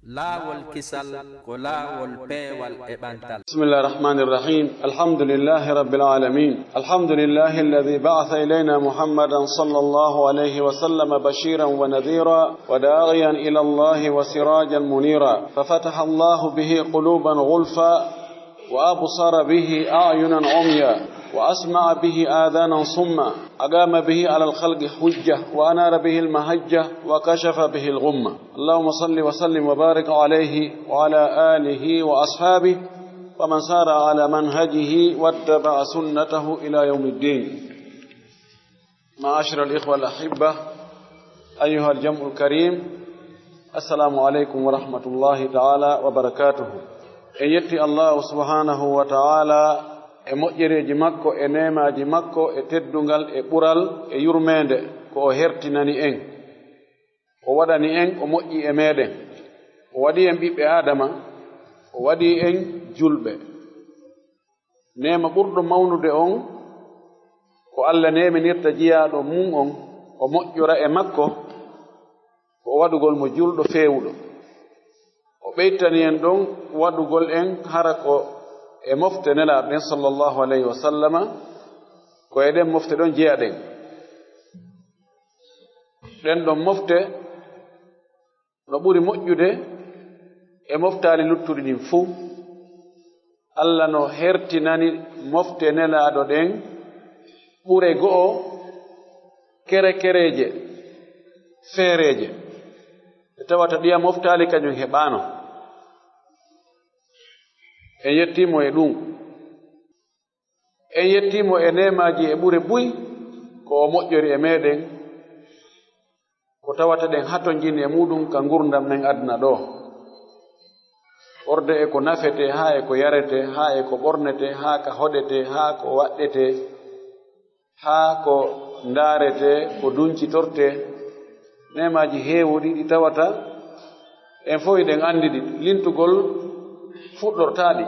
laawol kisal ko laawol peewal e ɓantal. bismillahi rahmani rahim. alhamdulillahi rabbil alamin. alhamdulillahi alladhi ba'atha ilayna muhammadan sallallahu alayhi wa sallam bashiran wa nadhira wa da'iyan ila allahi wa sirajan munira fafataha allahu bihi quluban ghulfa wa absara bihi a'yunan umya وأسمع به آذانا صما أقام به على الخلق حجة وأنار به المهجة وكشف به الغمة. اللهم صل وسلم وبارك عليه وعلى آله وأصحابه ومن سار على منهجه واتبع سنته إلى يوم الدين. معاشر الإخوة الأحبة، أيها الجمع الكريم، السلام عليكم ورحمة الله تعالى وبركاته. إن يتي الله سبحانه وتعالى e moƴƴereji makko e nemaji makko e teddungal e ɓural e yurmede ko o hertinani en, o waɗani en, o moƴƴi e meɗen, o waɗi en ɓiɓɓe adama, o waɗi en julɓe. Nema ɓurɗo mawnude on ko Allah neminirta jiyaɗo mum on o moƴƴora e makko ko waɗugol mo julɗo fewuɗo. O ɓeytani en ɗon waɗugol en hara ko e mofte nelaɗo ɗen sallallahu alayhi wa sallama, ko e ɗen mofte ɗon jeyaɗen. ɗen ɗon mofte no ɓuri moƴƴude e moftali luttuɗi ɗin fuu, Allah no hertinani mofte nelaɗo ɗen ɓure go'o kere kereje feereje e tawata ɗiya moftali kañum heɓano. En yettimo e ɗum, en yettimo e nemaji e ɓure buy ko o moƴƴori e meɗen, ko tawata ɗen hato jini e muɗum ka gurdam men aduna ɗo, orde e ko nafete, ha e ko yarete, ha e ko ɓornete, ha ka hoɗete, ha ko waɗɗete, ha ko ndarete, ko duncitorte. Nemaji heewuɗi ɗi tawata en fof eɗen andi ɗi, lintugol fuɗɗortaɗi.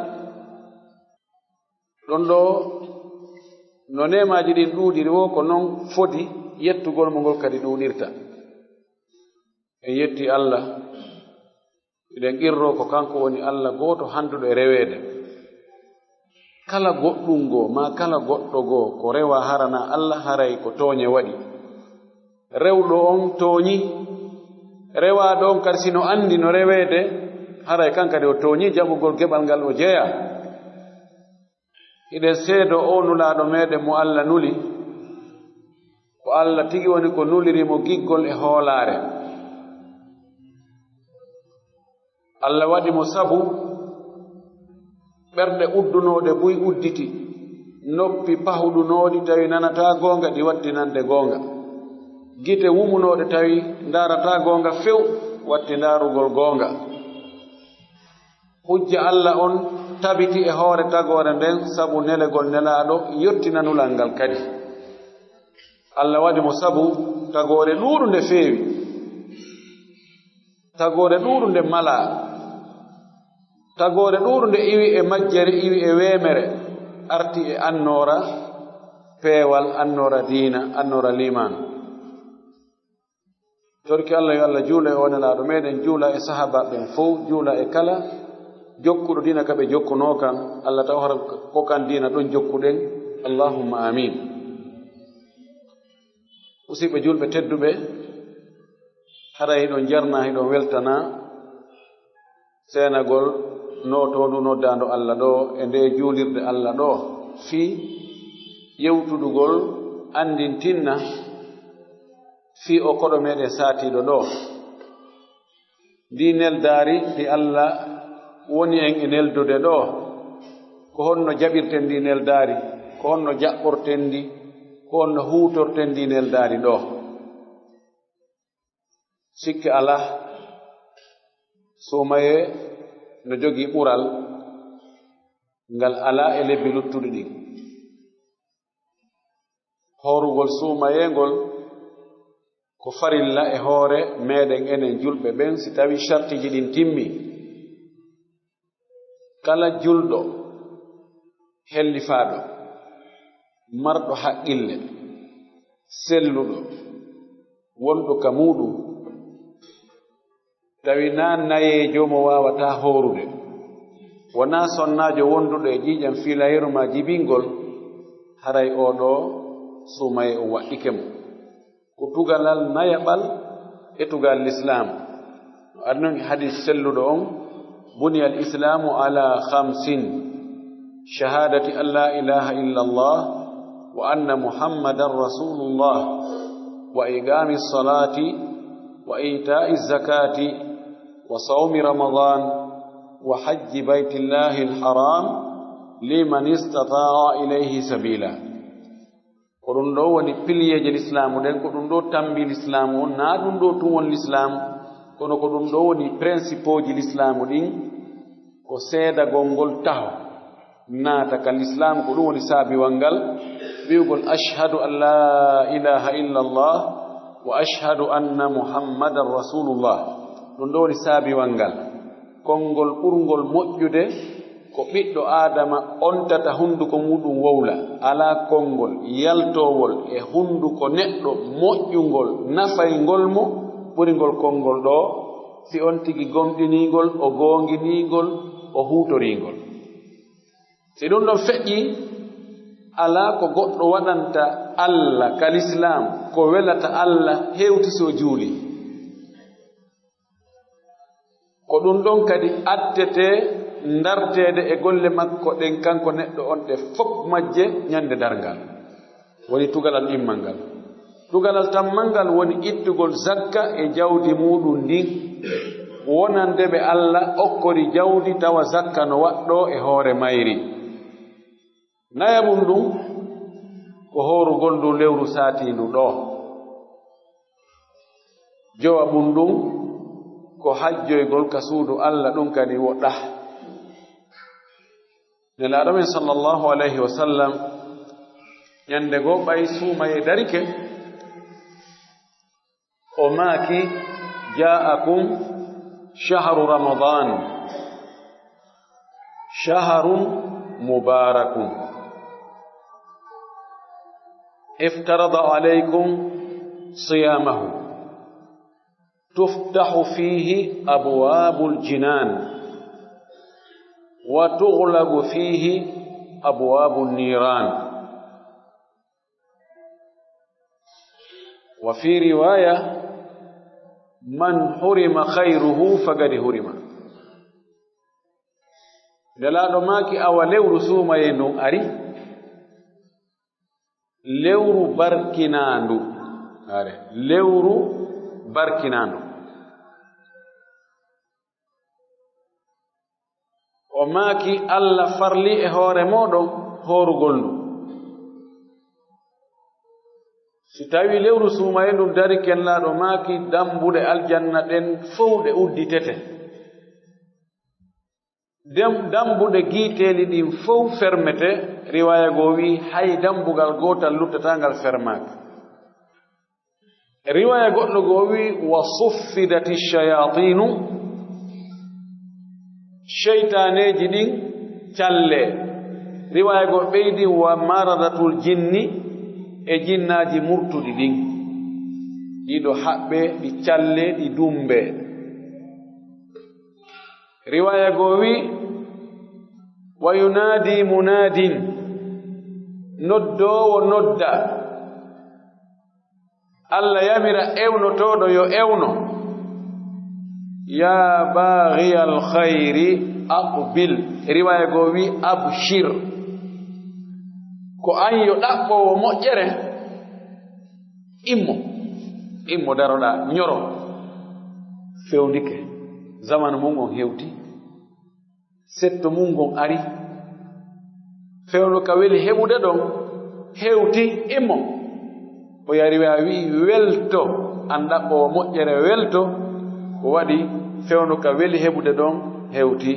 ɗon ɗo no nemaji ɗin ɗuuɗiri wo ko noon foti yettugol mo ngol kadi ɗuuɗirta. En yetti Allah, eɗen qirro ko kanko woni Allah gooto handuɗo e rewede. Kala goɗɗum goo ma kala goɗɗo goo ko rewa harana Allah haray ko tooñe waɗi. Rewɗo on tooñi, rewaɗo on kadi sino andi no rewede haray kankadi o tooñi jaɓugol geɓal ngal o jeeya. iɗen seedo o nulaɗo meɗen mo Allah nuli, ko Allah tigi woni ko nulirimo giggol e hoolare. Allah waɗi mo sabu ɓerɗe uddunode buy udditi, noppi pahuɗunoɗi tawi nanata gonga ɗi watti nande gonga, gite wumunoɗe tawi darata gonga few watti darugol gonga. hujja Allah on tabiti e hoore tagore nden sabu nelegol nelaɗo yottina nulal ngal kadi. Allah waɗi mo sabu tagore ɗuɗunde feewi, tagore ɗuɗunde mala, tagore ɗuɗunde iwi e majjere, iwi e wemere, arti e annora peewal, annora diina, annora liman. torki Allah yo Allah juula e o nelaɗo meɗen, juula e sahaba ɓen fof, juula e kala jokkuɗo dina kaɓe jokkuno kan. Allah taw hara ko kan dina ɗon jokkuɗen. Allahumma amin. musidɓe julɓe tedduɓe, hara hiɗon jarna, hiɗon weltana senagol notondu noddando Allah ɗo e nde juulirde Allah ɗo fi yewtudugol andintinna fi o koɗo meɗen satiɗo ɗo. Ndi neldari ndi Allah woni en e neldude ɗo, ko honno jaɓirten ndi neldari, ko honno jaɓɓorten ndi, ko honno hutorten ndi neldari ɗo. sikki ala sumaye no jogi ɓural ngal ala e lebbi luttuɗi ɗin. horugol sumayengol ko farilla e hoore meɗen enen julɓe ɓen, si tawi shartiji ɗin timmi. kala julɗo hellifaɗo, marɗo haqqille, selluɗo, wonɗo ka muɗum, tawi na nayejo mo wawata horude wona sonnajo wonduɗo e jiiƴam filayru ma jibingol haray oɗo sumaye o waɗɗike mo ko tugalal nayaɓal e tugal l'islam no adnon hadis selluɗo on buniya al islamu ala 5 shahadati an la ilaha illa allah wa anna muhammadan rasulullah wa iqami salati wa ita'i zakati wa sawmi ramadan wa hajji baytillahi alharam liman istata'a ilayhi sabila ko ɗum ɗo woni piliyeje l'islamu ɗen ko ɗum ɗo tambi l'islamu on na ɗum ɗo tun won l'islamu kono ko ɗum ɗo woni principe ji l'islamu ɗin ko seedagol ngol taho naata ka l'islamu ko ɗum woni saabiwal ngal wi'ugol ashhadu an la ilaha illa allah wa ashhadu anna muhammadan rasulullah ɗum ɗo woni saabiwal ngal konngol ɓurngol moƴƴude ko ɓiɗɗo adama ontata hunduko muɗum wowla ala konngol yaltowol e hunduko neɗɗo moƴƴungol nafaygol mo ɓuringol konngol ɗo si on tigi gomɗinigol o gonginigol o hutoringol si ɗum ɗon feƴƴi ala ko goɗɗo waɗanta allah ka l'islam ko welata allah hewti so juuli ko ɗum ɗon kadi attete ndartede e golle makko ɗen kanko neɗɗo on ɗe fof majje ñande darngal woni tugalal immal ngal tugalal tammal ngal woni ittugol zakka e jawdi muɗum ndin wonande ɓe allah okkori jawdi tawa zakka no waɗɗo e hoore mayri nayabum ɗum ko horugol ndu lewru satindu ɗo jowaɓum ɗum ko hajjoygol ka suudu allah ɗum kadi woɗɗa nelaaɗo men sallallahu alayhi wa sallam ñande goo ɓay suumaye darike o maaki ja'akum shahru ramadan shahrun mubarakun iftarada alaykum siyamahu tuftahu fihi abwabul jinan wa tughlaqu fihi abwabun niran wa fi riwaya man hurima khayruhu faqad hurima nelaɗo maaki awa lewru suumaye ndun ari lewru barkinandu are lewru barkinandu o maaki allah farli e hoore moɗon horugol ndu si tawi lewru suumaye ndun dari kenlaɗo maaki dambuɗe aljanna ɗen fof ɗe udditete dambuɗe giiteeli ɗin fof fermete riwaya goo wi hay dambugal gootal luttatangal fermaaka riwaya goɗɗo goo wi wa suffidati shayatinu cheytaneji ɗin calle riwaya goo ɓeydi wa maradatul jinni e jinnaji murtuɗi ɗin ɗiɗo haɓɓe ɗi calle ɗi dumbe riwaya goo wi wa yunadi munadin noddowo nodda allah yamira ewnotoɗo yo ewno ya baghiya alkhayri aqbil riwaya goo wi abshir ko an yo ɗaɓɓowo moƴƴere immo daroɗa ñoro fewndike zamanu mum on hewti setto mum gon ari fewno ka weli heɓude ɗon hewti immo o yari a wi welto an ɗaɓɓowo moƴƴere welto ko waɗi fewno ka weli heɓude ɗon hewti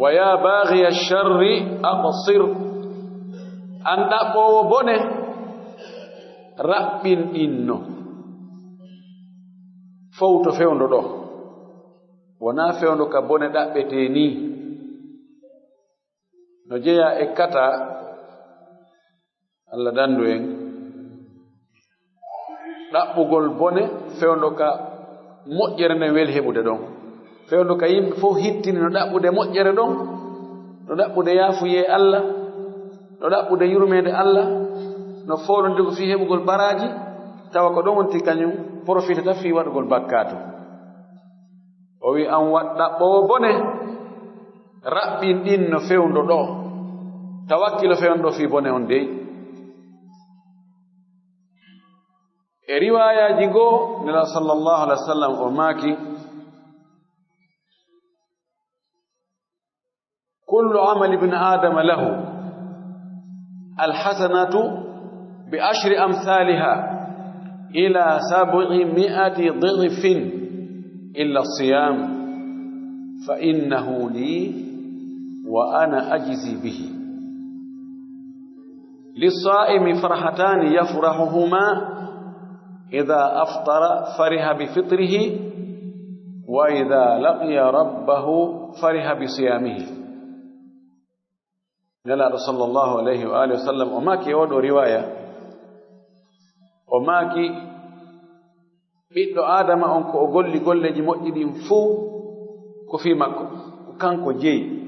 wa ya baghiya sharri aqsir an ɗaɓɓowo bone raɓɓin inno fowto fewndo ɗo wona fewndo ka bone ɗaɓɓete ni no jeya e kata allah dandu en ɗaɓɓugol bone fewndo ka moƴƴere nde weli heɓude ɗon fewndo ka yimɓe fof hittini no ɗaɓɓude moƴƴere ɗon no ɗaɓɓude yaafuye Allah no ɗaɓɓude yurmede Allah no fowlondirgo fi heɓugol baraji tawa ko ɗon wonti kañum profitata fi waɗugol bakkato o wi an wat ɗaɓɓowo bone raɓɓin ɗin no fewndo ɗo tawakkilo fewndo fi bone on dey e riwayaji goo nela sallallahu alaihi wasallam o maaki kullu amali ibn adama lahu alhasanatu bi ashri amthaliha ila 700 dhifin illa siyam fa innahu li wa ana ajzi bihi lis-sa'imi farhatani yafrahuhuma إذا أفطر فرح بفطره وإذا لقي ربه فرح بصيامه نلا صلى الله عليه وآله وسلم وماكي ودو رواية وماكي بيدو آدم أنكو أقول لي مؤجدين فو كفي مكو كانكو جي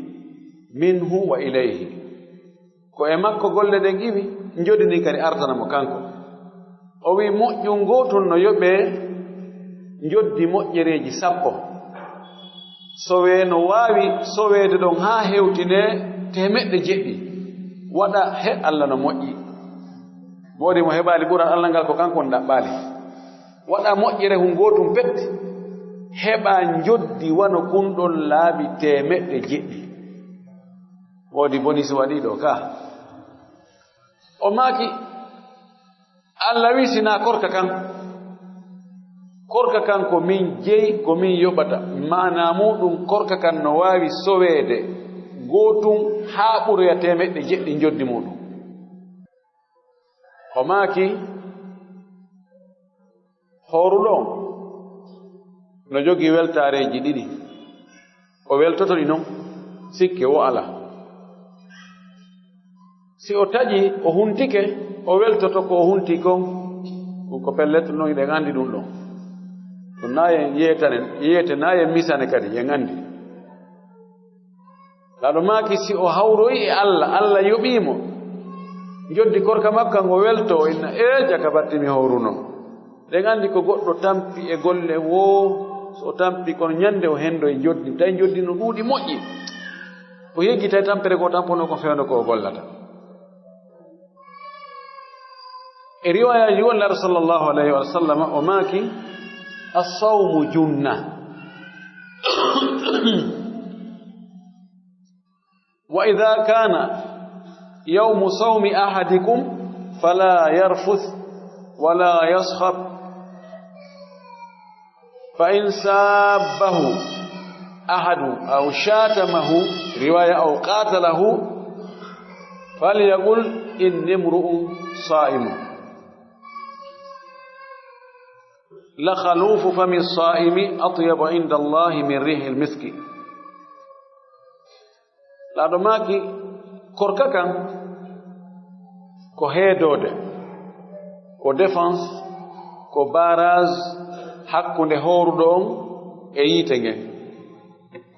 منه وإليه كو إماكو قول لي دنجيبي نجودي نكاري أرتنا مكانكو o wi moƴƴu ngotun no yoɓe njoddi moƴƴereji 10 sowe no waawi soweede ɗon haa hewtine 700 waɗa he Allah no moƴƴi woodi mo heɓaali ɓural Allah ngal ko kanko on ɗaɓɓaali waɗa moƴƴere hu ngotum petti heɓa njoddi wano kunɗon laabi 700 woodi bonisi waɗiɗo ka o maaki Allah wi sina korka kan ko min jeyi ko min yoɓata mana muɗum korka kan no waawi soweede gootum haa ɓuroya 700 njoddi muɗum o maaki horuɗon no jogii weltaareji 2 o weltoto ɗi noon sikke wo ala si o taƴi o huntike o weltoto ko o hunti kon ko pelleto noon ɗen anndi ɗum ɗon ɗum nayen yeyete nayen misane kadi yen anndi laɗo maaki si o hawroyi e Allah yoɓiimo joddi korka makka ngo welto inna jaka battimi hawruno ɗen anndi ko goɗɗo tampi e golle wo so tampi kono ñande o hendo e joddi tawi joddi no ɗuuɗi moƴƴi o yeggi tawi tampere ko tampono ko fewndo ko o gollata e riwayaji wonlaɗo sallallahu alayhi wa sallam o maaki as-sawmu junna wa idha kana yawmu sawmi ahadikum fala yarfuth wala yaskhab fa in sabbahu ahadu aw shatamahu riwaya aw qatalahu falyaqul inni imru'un sa'imun لخلوف فم الصائم أطيب عند الله من ريح المسك لا دماكي كوركاكا كو هيدود كو ديفانس كو باراز حقو هوردون ايتنge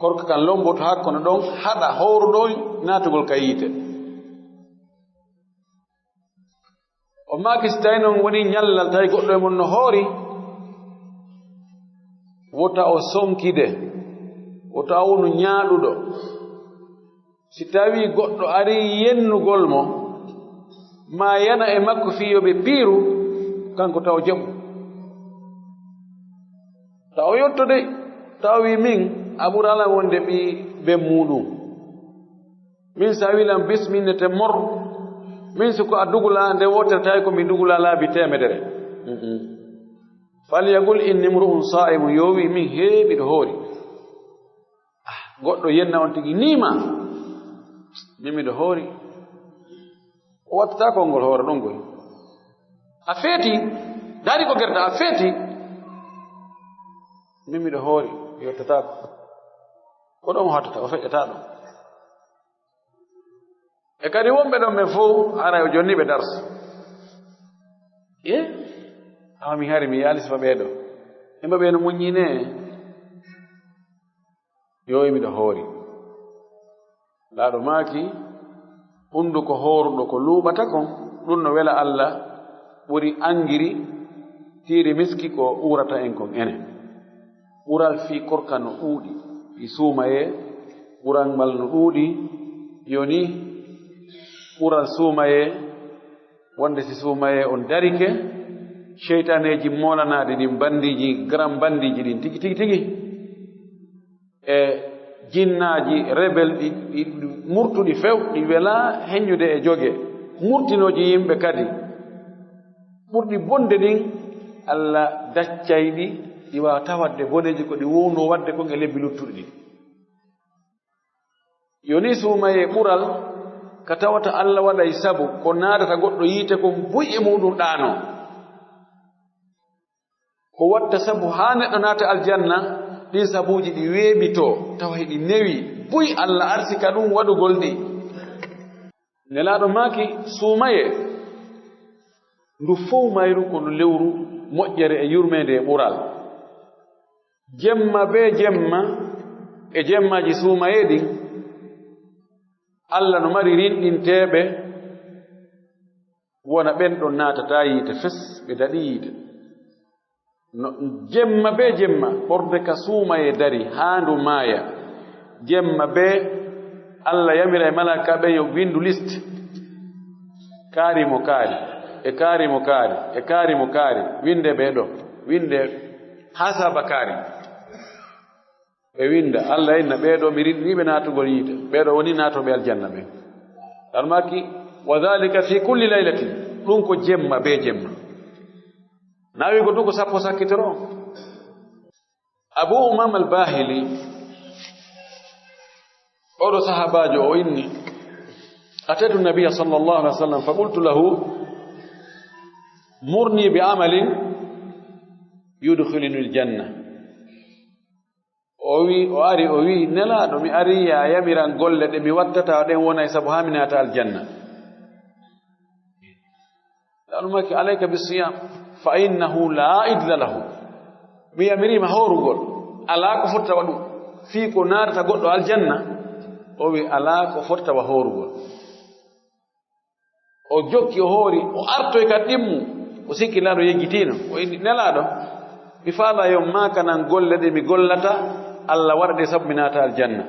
كوركاكا لومبوت حقو دون حدا هوردون ناتغول كايته o maaki so tawi noon woni ñallal tawi goɗɗo e mon no hoori wota o sonkide wota wonu ñaaɗuɗo si tawi goɗɗo ari yennugol mo ma yana e makko fiyoɓe piiru kanko taw jaɓu taw yettude taw wi min a ɓurala wonde ɓe muɗum min sa wilan bisminnete mor min siko a dugula nde wotere tawi ko mi dugula laabi 100 falyaqul inni imru'un sa'imun yowi min heeɓiɗo hoori goɗɗo yenna on tigi niima min miɗo hoori o wattata konngol hoore ɗon goy a feeti daari ko gerɗa a feeti min miɗo hoori yettatako ko ɗon hattata o feƴƴata ɗum e kadi wonɓe ɗon ɓe fof ara o jonni ɓe darsa awa mi hari mi yaalisfa ɓeeɗo emba ɓe no muññine yo miɗo hoori laaɗo maaki hunduko hooruɗo ko luuɓata kon ɗum no wela Allah ɓuri angiri tiiri miski ko uurata en kon enen ɓural fii korka no ɗuuɗi i suumaye ɓural ngal no ɗuuɗi yoni ɓural suumaye wonde si suumaye on darike cheytaneji molanaɗi ɗin bandiji gram bandiji ɗin tigi tigi tigi e jinnaji rebel ɗi murtuɗi few ɗi wela heññude e joge murtinoji yimɓe kadi ɓurɗi bonde ɗin Allah daccayɗi ɗi wawata wadde boneji ko ɗi wowno wadde kon e lebbi luttuɗi ɗi yoni suumaye ɓural ka tawata Allah waɗay sabu ko naadata goɗɗo yiite kon buy e muɗum ɗaano ko watta sabu haa neɗɗo naata aljanna ɗin sabuuji ɗi weeɓito tawa ɗi newi buy Allah arsika ɗum waɗugol ɗi nelaaɗo maaki suumaye ndu fow mayru kono lewru moƴƴere e yurmeende e ɓural jemma bee jemma e jemmaji suumaye ɗin Allah no mari rinɗinteeɓe wona ɓen ɗon naatataa yiite fes ɓe daɗi yiite no jemma bee jemma ɓorde ka suumaye dari haa ndu maaya jemma bee Allah yamira e malaka ɓen yo windu list kaari mo kaari e kaari mo kaari e kaari mo kaari winde ɓee ɗo winde hasaba kaari ɓe winda Allah inna ɓeeɗo mi rinɗiniɓe naatugol yiite ɓeeɗo woni naatoɓe aljanna ɓen almaki wa dhalika fi kulli laylatin ɗum ko jemma bee jemma naawigo ɗum ko sappo sakkitoro Abu Umama al-Bahili oɗo sahabajo o inni ataitu nabiya sallallahu alaihi wa sallam fa qultu lahu murni bi amalin yudkhiluni aljanna o wi nelaaɗo mi ari ya yamiran golle ɗe mi wattata ɗen wonay sabu haa mi naata aljanna ɗanumaki alayka bisiyam fa innahu la idla lahu mi yamirima horugol alaa ko fottawa ɗum fii ko naatata goɗɗo aljanna o wi alaa ko fottawa horugol o jokki o hoori o artoy ka ɗimmu o sikki laaɗo yeggitiino o inni nelaaɗo mi faala yo maakanan golle ɗe mi gollata Allah waɗa sabu mi naata aljanna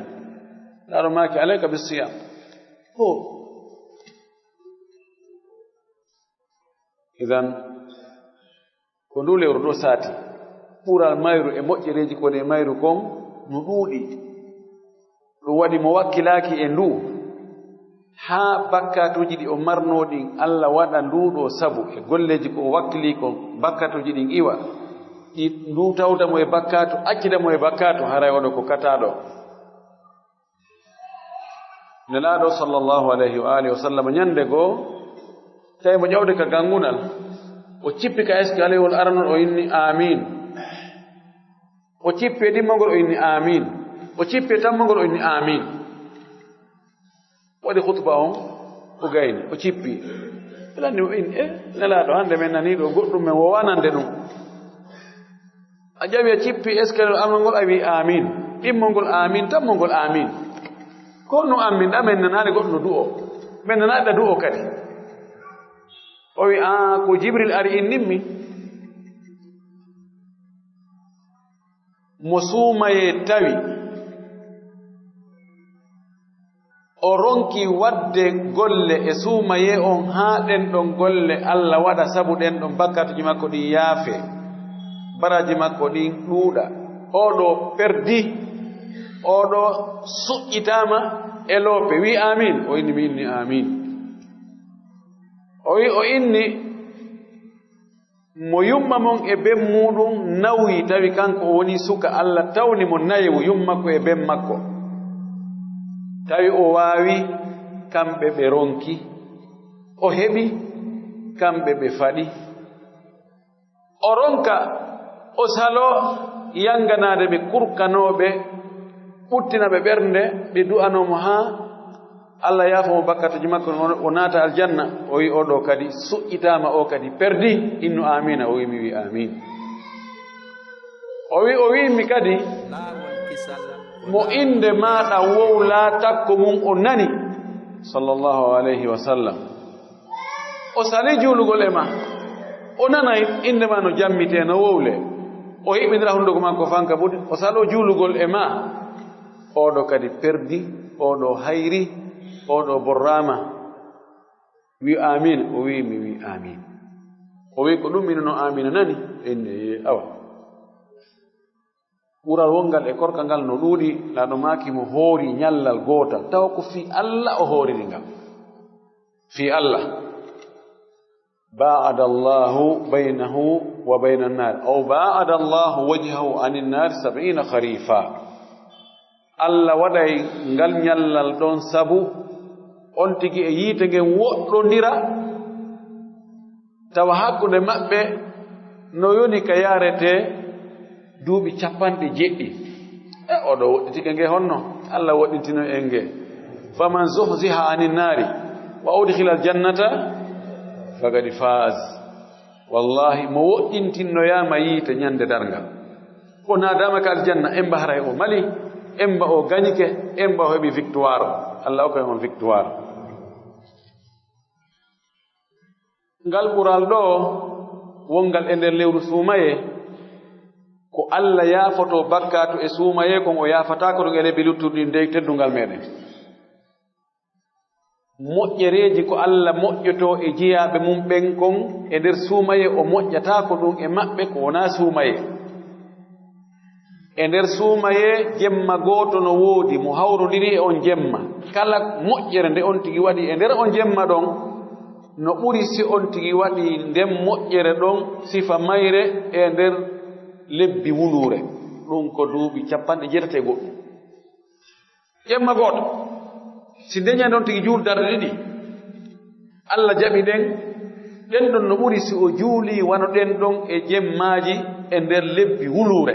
laaɗo maaki alayka bisiyam ho idan ko ndu lewru ɗo saati ɓural mayru e moƴƴereeji kone mayru kon no ɗuuɗi ɗum waɗi mo wakkilaaki e ndu haa bakkatuuji ɗi o marnooɗin Allah waɗa nduuɗo sabu e golleeji ko o wakkilii kon bakkatuuji ɗin iwa ɗi ndu tawda mo e bakkatu accida mo e bakkatu haray oɗo ko kataɗo nelaaɗo sallallahu alayhi wa alihi wa sallam ñande goo tawi mo ƴawde ka gangunal o cippi ka escalewol aranol o inni amin o cippi e ɗimmagol o inni amin o cippi e tammagol o inni amin waɗi khutba on o gayni o cippi ɓelanni o inni nelaaɗo hannde men nani ɗo goɗɗum men wowanande ɗum a ƴawi a cippi escalewol aranol ngol a wi amin ɗimmagol amin tammagol amin ko no amin ɗa men nanaani goɗɗo no du'o men nanaani ɗa du'o kadi o wi ko Jibril ari innimmi mo suumaye tawi o ronki wadde golle e suumaye on haa ɗen ɗon golle Allah waɗa sabu ɗen ɗon bakkatuji makko ɗin yaafe baraji makko ɗin ɗuuɗa oɗo perdi oɗo suƴƴitama e loope wi amin o inni mi inni amin o wi o inni mo yumma mon e ben muɗum nawyi tawi kanko o woni suka Allah tawni mo nayewu yummakko e ben makko tawi o waawi kamɓe ɓe ronki o heɓi kamɓe ɓe faɗi o ronka o salo yanganade ɓe kurkanoɓe ɓuttina ɓe ɓernde ɓe du'anomo haa Allah yaafamo bakkatuji makko o naata aljanna o wi oɗo kadi suƴƴitama o kadi perdi innu amina o wi mi wi amin o wi mi kadi mo inde maɗa wowla takko mum o nani sallallahu alayhi wa sallam o sali juulugol e ma o nanay inde ma no jammite no wowle o hiɓidira hunduko makko fanka ɓuɗe o salo juulugol e ma oɗo kadi perdi oɗo hayri oɗo borrama wi amin o wi mi wi amin o wi ko ɗum ina no amina nani enne awa ɓural wongal e korka ngal no ɗuuɗi laaɗo maaki mo hoori ñallal gootal tawa ko fi Allah o hooriri ngal fi Allah baada Allahu baynahu wa bayna an-nar aw baada Allahu wajhahu anin nar 70 kharifa Allah waɗay ngal ñallal ɗon sabu on tigi e yiite ngen woɗɗondira tawa hakkunde maɓɓe no yoni ka yarete duuɓi 70 e oɗo woɗɗitike nge honno Allah woɗɗintino en nge faman zuhziha anin nari wa udkhila aljannata faqad faz wallahi mo woɗɗintinnoyama yiite ñande darngal ko nadama ka aljanna en mba haray o mali en mba o gañike en mba o heɓi victoire Allah o koye on victoire ngal ɓural ɗo wongal e nder lewru suumaye ko Allah yaafoto bakkatu e suumaye kon o yaafatako ɗum e lebbi luttuɗi ndey teddungal meɗen moƴƴereji ko Allah moƴƴoto e jeyaaɓe mum ɓen kon e nder suumaye o moƴƴatako ɗum e maɓɓe ko wona suumaye e nder suumaye jemma gooto no woodi mo hawrodiri e on jemma kala moƴƴere nde on tigi waɗi e nder on jemma ɗon no ɓuri si on tigi waɗi nden moƴƴere ɗon sifa mayre e nder lebbi wulure ɗum ko duuɓi 70 goɗɗum jemma gooto si ndeña ɗon tigi juul darɗe ɗiɗi Allah jaɓi ɗen ɗen ɗon no ɓuri si o juuli wano ɗen ɗon e jemmaji e nder lebbi wulure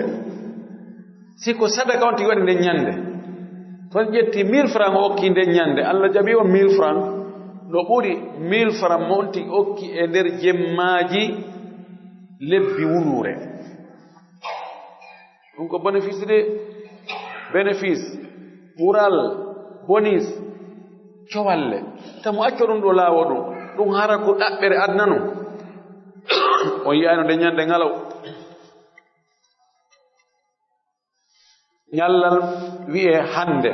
si ko sadaka on tigi waɗi nden ñande ton ƴetti 1000 francs o okki nden ñande Allah jaɓi on 1000 francs no ɓuri 1000 francs mo on tigi okki e nder jemmaji lebbi wulure ɗum ko bénéfice de bénéfice ɓural bonus cowalle tamo acco ɗum ɗo laawo ɗum hara ko ɗaɓɓere adna non on yiyano nde ñande ngalaw ñallal wi'e hande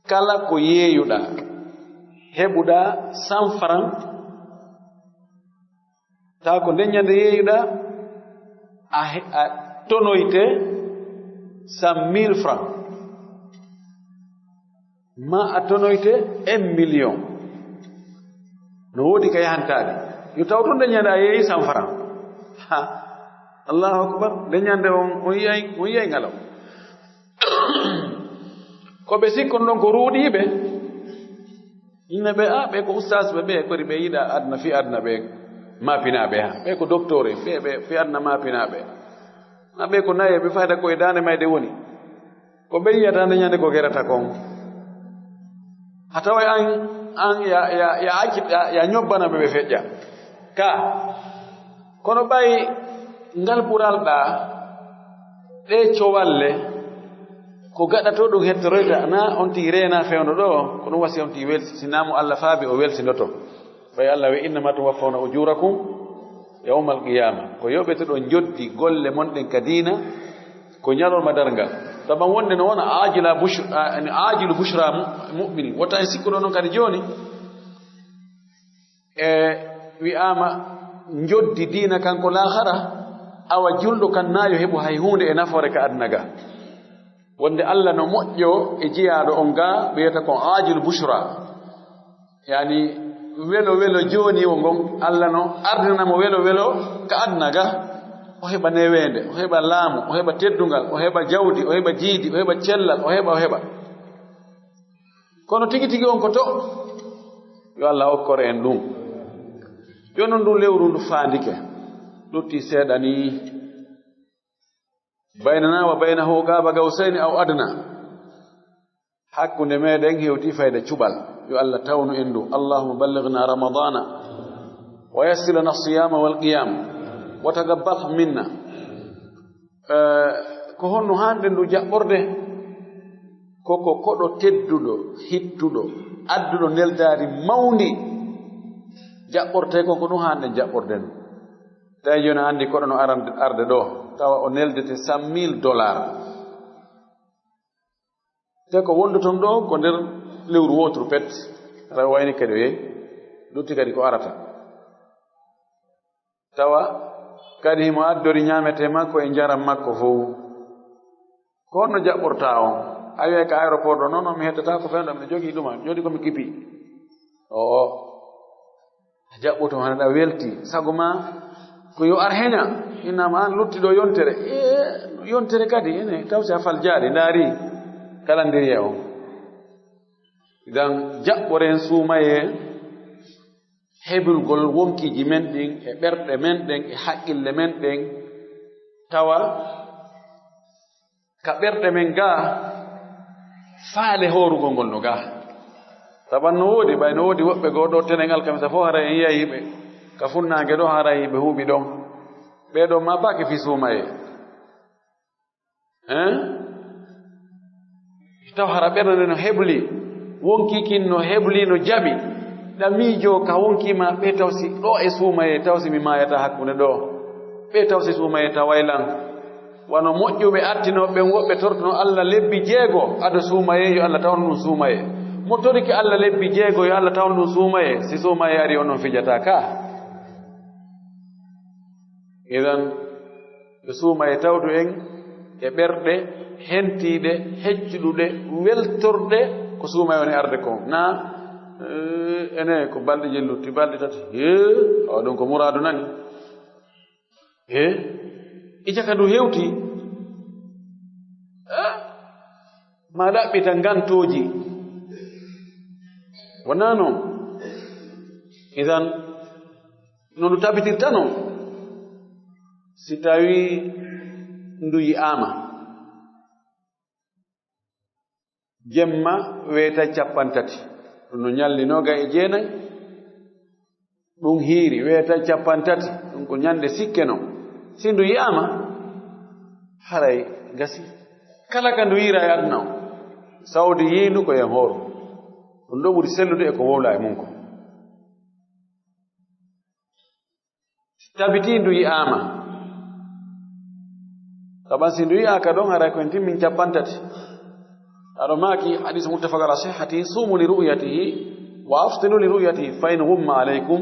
kala ko yeeyuɗa heɓuɗa 100 francs tawa ko nde ñande yeeyuɗa a tonoyte 100 000 francs ma a tonoyte 1 million no woodi ka yahantaade yo taw to nde ñande a yeeyi 100 francs ha Allahu akbar nde ñande on yiyay ngalaw ko ɓe sikkon ɗon ko ruuɗiiɓe yimɓe ɓe ɓe ko ustasɓe ɓe kori ɓe yiɗa adna fi adna ɓe mapinaaɓe ha ɓe ko docteur e ɓe fi adna mapinaaɓe na ɓe ko naye ɓe fayda koye daande mayde woni ko ɓe yiyata nde ñande ko gerata kon ha tawa an ya acci ya ñobbana ɓe feƴƴa ka kono ɓay ngal ɓural ɗa ɗe cowalle ko gaɗato ɗum hettoroyta na on tigi reena fewno ɗo ko ɗum wasi on tigi welsi sinamo Allah faabi o welsindoto ɓay Allah wi innama tuwaffawna ujurakum yawmal qiyama ko yoɓete ɗon joddi golle monɗen ka diina ko ñalolma darngal taban wonde no wona ajilu bushra mu'mini wota en sikkuɗo noon kadi joni e wi'ama joddi diina kanko lahara awa julɗo kan nayo heɓu hay hunde e nafore ka adnaga wonde Allah no moƴƴo e jeyaɗo on ga wiyata ko ajilu bushra yani welo joni o ngon Allah no ardinamo welo ka adnaga o heɓa newende o heɓa laamu o heɓa teddungal o heɓa jawdi o heɓa jiidi o heɓa cellal o heɓa kono tigi on ko to yo Allah hokkore en ɗum jonon ndu lewru ndu faandike ɗutti seeɗa ni baynana wa baynahu qaba gawsayni aw adna hakkunde meɗen hewti fayda cuɓal yo Allah tawnu en ndu allahumma ballighna ramadana wa yassir lana siyama wal qiyam وتقبله منا ko honno hande ndu jaɓɓorde koko koɗo tedduɗo hittuɗo adduɗo neldari mawndi jaɓɓorte koko ɗum hande jaɓɓorde ndu tawi joni andi koɗo no arde ɗo tawa o neldete $100,000 te ko wondu ton ɗo ko nder lewru wotru pet ara wayni kadi o yehi lutti kadi ko arata tawa kadi himo addori ñamete makko e jaram makko fof ko honno jaɓɓorta on a wiye ka aéroport ɗo noon mi hettata ko fenɗo mi jogii ɗuma joni komi kipi o a jaɓɓoto haneɗa welti sago ma ko yo ar heña innama an luttiɗo yontere yontere kadi ene taw si a fal jaaɗi ndaari calendrier o idan jaɓɓoren suumaye heɓulgol wonkiji men ɗin e ɓerɗe men ɗen e haqqille men ɗen tawa ka ɓerɗe men gaa faale horugol ngol no gaa taban no woodi ɓay no woodi woɓɓe goo ɗo tenen alkamisa fof hara en yiya yiɓe ka funnaange ɗo hara yiɓe huuɓi ɗon ɓeeɗo ma baake fi suumaye taw hara ɓernde no heɓli wonkikin no heɓli no jaɓi ɗamiijo ka wonkima ɓe tawsi ɗo e suumaye tawsi mi maayata hakkunde ɗo ɓe tawsi suumaye tawaylan wano moƴƴuɓe attinoɓe woɓɓe tortono Allah lebbi 6 aɗa suumaye yo Allah tawno ɗum suumaye mo toriki Allah lebbi 6 yo Allah tawno ɗum suumaye si suumaye ari onon fijata ka idan ɓe suumaye tawdu en e ɓerɗe hentiiɗe heccuɗuɗe weltorde ko suumaye woni arde kon na ene ko balɗe jellutti balɗe tati o ɗum ko muradu nani ijaka ndu hewti ma ɗaɓɓita gantoji wona noon idan no ndu tabitirta noon si tawi ndu yi'ama jemma weeta 30 ɗum no ñallinoga e 9 ɗum hiiri weeta 30 ɗum ko ñande sikke non si ndu yi'ama haray gasi kala ka ndu yiira e aduna o sawdi yiindu ko yen hooro ɗum ɗo ɓuri sellude e ko wowla e mum ko tabiti ndu yi'ama saban si ndu yi'aka ɗon haray koyen timmin 30 aɗo maaki hadis muttafaq ala sihhatihi sumu li ru'yatihi wa aftiru li ru'yatihi fa in ghumma alaykum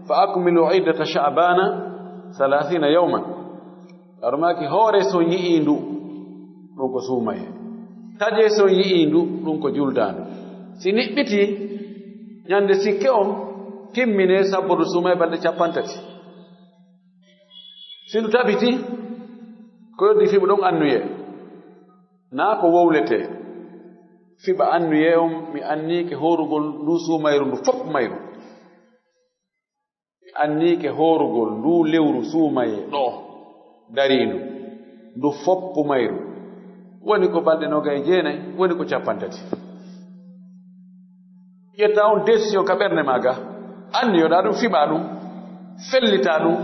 fa akmilu iddata sha'bana 30 yawman aɗo maaki hoore so yi'indu ɗum ko suumaye taje so yi'indu ɗum ko juldandu si niɓɓiti ñande sikke on timmine sabbodu suumaye balɗe 30 si ndu tabiti ko yoddi fiɓa ɗon annuye naa ko wowlete fiɓa annuye on mi annike horugol ndu suumayru ndu fof mayru mi annike horugol ndu lewru suumaye ɗo darindu ndu foppu mayru woni ko balɗe 29 woni ko 30 ƴetta on décision ka ɓernde maga anniyoɗa ɗum fiɓa ɗum fellita ɗum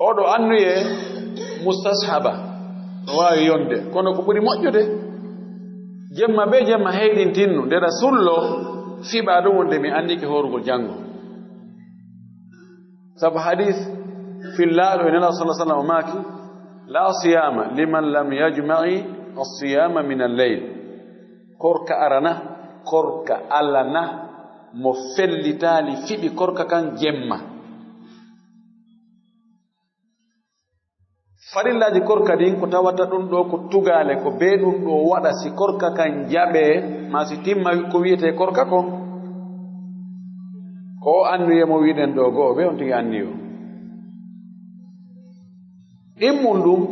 oɗo annuye mustashaba no wawi yonde kono ko ɓuri moƴƴude jemma be jemma heyɗintinnu ndera sullo fiɓa ɗum wonde mi annike horugol janngo sabu hadis fillaɗo e nela sallah sallam o maaki la siyama liman lam yajma'i alsiyama min alleyl korka arana korka alana mo fellitali fiɓi korka kan jemma farillaji korka ɗin ko tawata ɗum ɗo ko tugale ko be ɗum ɗo waɗa si korka kan jaɓe ma si timma ko wiyete korka kon ko annuye mo wiɗen ɗo goo ɓe on tigi anniyo ɗimmum ɗum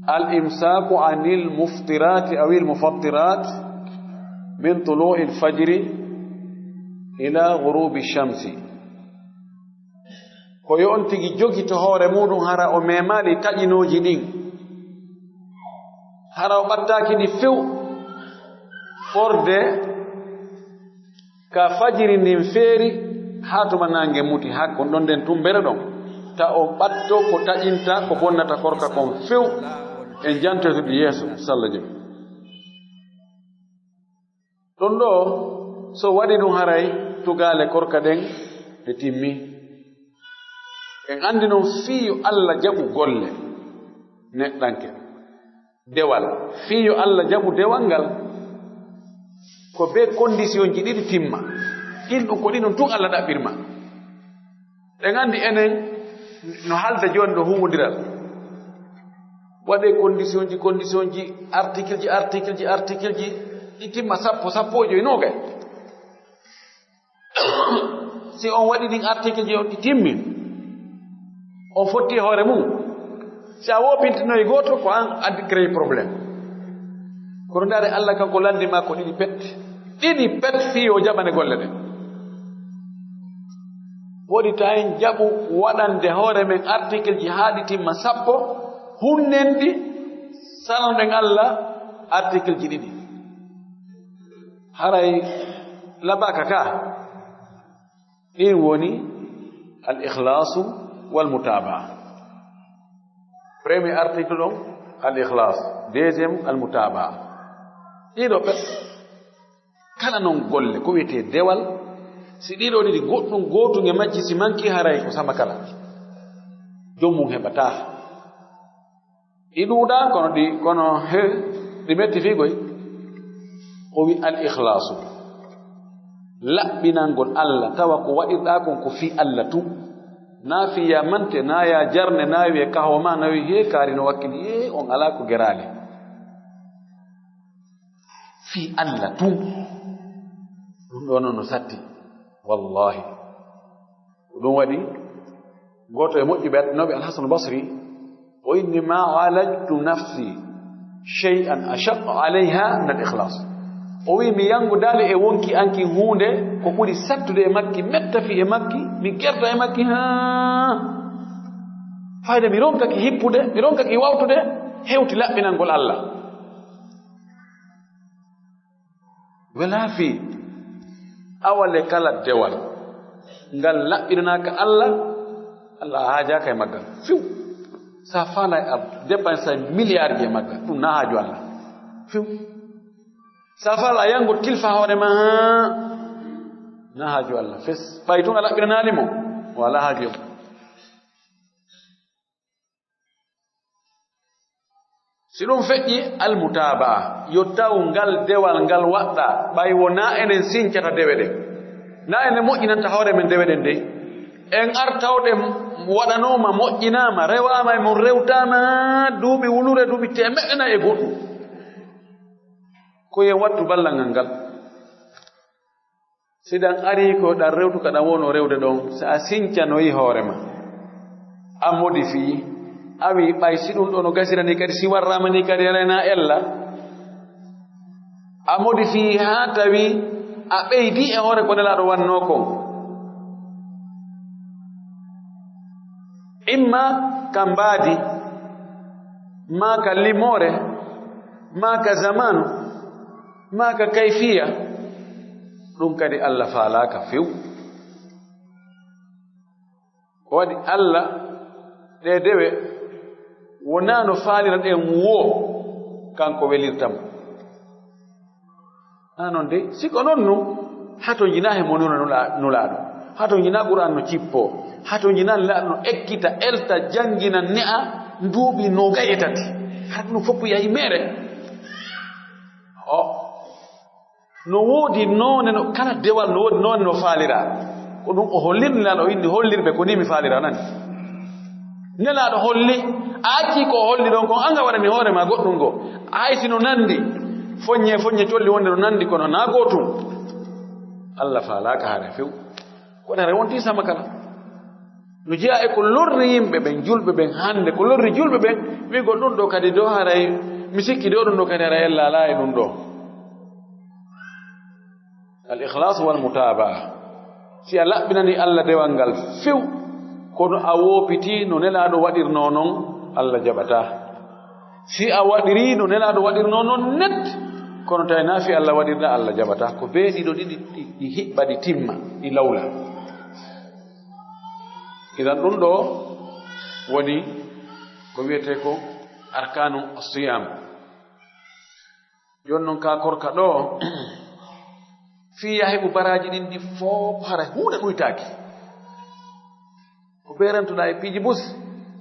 al imsaku anil muftirati aw il mufattirat min tulu'i l fajri ila ghurubi shamsi ko yo on tigi jogi to hoore muɗum hara o memali taƴinoji ɗin hara o ɓattaki ɗi few forde ka fajiri ndin feeri haa tuma nange muti hakkon ɗon nden tumbere ɗon ta o ɓatto ko taƴinta ko bonnata korka kon few en jantetude yeeso sallah jam ɗon ɗo so waɗi ɗum haray tugale korka ɗen e timmi en andi noon fiiyo Allah jaɓu golle neɗɗanke dewal fiiyo Allah jaɓu dewal ngal ko be condition ji ɗiɗi timma ɗin ɗum ko ɗiɗum tun Allah ɗaɓɓirma ɗen andi enen no halda joni ɗo huwodiral waɗe condition ji article ji ɗi timma sappo e joyi nogay si on waɗi ɗin article ji on ɗi timmi on fotti hoore mum si a wopintinoyi goto ko an addi créé probléme kono ndaare Allah kanko landima ko ɗiɗi pet fiyo jaɓane golle ɗen woɗi ta en jaɓu waɗande hoore men article ji haaɗi timma sappo hunnenɗi sanoɗen Allah article ji ɗiɗi haray labaka ka ɗin woni al ikhlasu wal mutabaa premier article ɗon al ikhlas deuxième al mutabaa ɗiɗo ɓe kala noon golle ko wiyete dewal si ɗiɗo ɗiɗi goɗɗum gootum e majji si manki haray ko sama kala jommum heɓata ɗi ɗuuɗa kono ɗi metti fiigoy o wi al ikhlasu laɓɓinangol Allah tawa ko waɗirɗa kon ko fi Allah tu na fiya mante na ya jarne na wiye kahoma na wi he kaari no wakkili on ala ko gerale fi Allah tu ɗum ɗo noon no satti wallahi ɗum waɗi goto e moƴƴi ɓe addinoɓe alhasan albasri o inni ma alajtu nafsi shay'an ashaqqa alayha min al ikhlas o wi mi yangudali e wonki anki hunde ko ɓuri sattude e makki metta fi e makki mi gerta e makki ha fayde mi ronkaki hippude mi ronkaki wawtude hewti laɓɓinangol Allah wala fi awale kala dewal ngal laɓɓinanaka Allah haajaka e maggal fiw sa faala a dépense milliard je maggal ɗum na haaju Allah fiw sa faala a yango tilfa hoorema na haaju Allah fes ɓay tun a laɓɓiranalimo wala haaju yom si ɗum feƴƴi almutabaa yo taw ngal dewal ngal waɗɗa ɓay wona enen sincata dewe ɗen na enen moƴƴinanta hoore men dewe ɗen dey en artawɗe waɗanoma moƴƴinama rewama e mum rewtama duuɓi wulure duuɓi temeɗɗe nayi e goɗɗum ko yen wattu ballal ngal ngal siɗan ari ko ɗan rewtu ka ɗan wono rewde ɗon so a sincanoyi hoorema a modifie a wi ɓay si ɗum ɗo no gasirani kadi si warrama ni kadi rena ella a modifie ha tawi a ɓeydi e hoore ko nelaɗo wanno kon imma ka mbaadi ma ka limore ma ka zamanu ma ka kayfiya ɗum kadi Allah faalaka few ko waɗi Allah ɗe dewe wona no faalira ɗen wo kanko welirtamo na noon de siko noon nu hato jina he monuna nulaaɗo hato jina Qur'an no cippo hato jina laaɗo no ekkita elta jangina ne'a nduuɓi nogaye e tati hata ɗum fof yahi mere no woodi noone no kala dewal no woodi noone no faalira ko ɗum o hollirni laaɗo o inni hollirɓe ko ni mi faalira nani nelaaɗo holli a acci ko holli ɗon kon anga waɗani hoore ma goɗɗum go haysi no nandi foññe colli wonde no nandi kono na gootum Allah faalaka haare few koɗere wonti sama kala no jeeya e ko lorri yimɓe ɓen julɓe ɓen hande ko lorri julɓe ɓen wigo ɗum ɗo kadi do haray mi sikki ɗo ɗum ɗo kadi hara ella ala e ɗum ɗo al ikhlas wal mutabaa si a laɓɓinani Allah dewal ngal few kono a woopiti no nelaaɗo waɗirno noon Allah jaɓata si a waɗiri no nelaaɗo waɗirno noon net kono tawi naafi Allah waɗirɗa Allah jaɓata ko bee ɗiɗo ɗiɗi ɗi hiɓɓa ɗi timma ɗi lawla idan ɗum ɗo woni ko wiyete ko arkanu siyam jonnon ka korka ɗo fiya heɓu baraji ɗin ɗi fof hara hunde ɗuytaki ko ɓe rentoɗa e piiji bus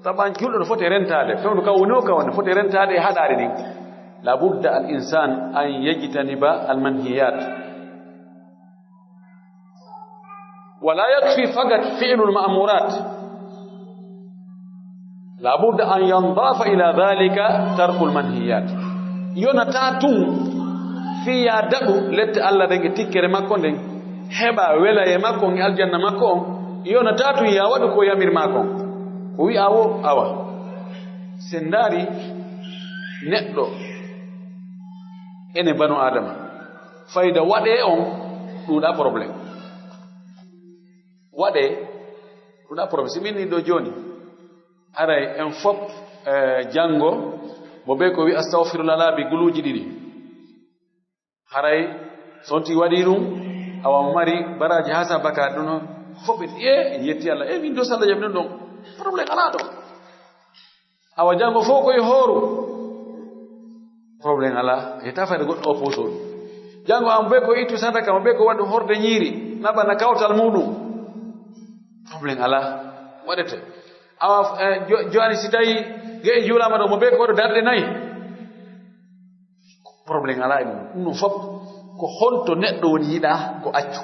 taban julɗo ɗo foti rentade fewnu ka woni o ka wonde foti rentade e haɗari ɗin la budda al insan an yajtaniba al manhiyat wala yakfi fakat fi'lu al ma'murat la budda an yandafa ila dhalika tarku al manhiyat yonata tun fiya daɗu lette Allah ɗen e tikkere makko nden heɓa wela e makko e aljanna makko on yonata tun ya waɗu ko yamir makko ko wi'a wo awa sen ndaari neɗɗo ene banu adama fayda waɗe on ɗuɗa probléme waɗe ɗuɗa probléme si min ni ɗo joni aray en fop janngo mo ɓe ko wi astahfirullah laabi guluuji ɗiɗi haray sonti waɗi ɗum awa mari baraji ha sa baka ɗum fof en yetti Allah min do sallah jam ɗum ɗon probléme ala ɗo awa janngo fof koye hooru probléme ala yetta fayde goɗɗo oppose ɗum janngo am ɓe ko ittu sadaka mo ɓe ko waɗu horde ñiiri naɓana kawtal muɗum probléme ala waɗete awa joni si tawi ge juulama ɗo mo ɓe ko waɗu darɗe nayi probléme ala e mum ɗum fof ko honto neɗɗo woni yiɗa ko accu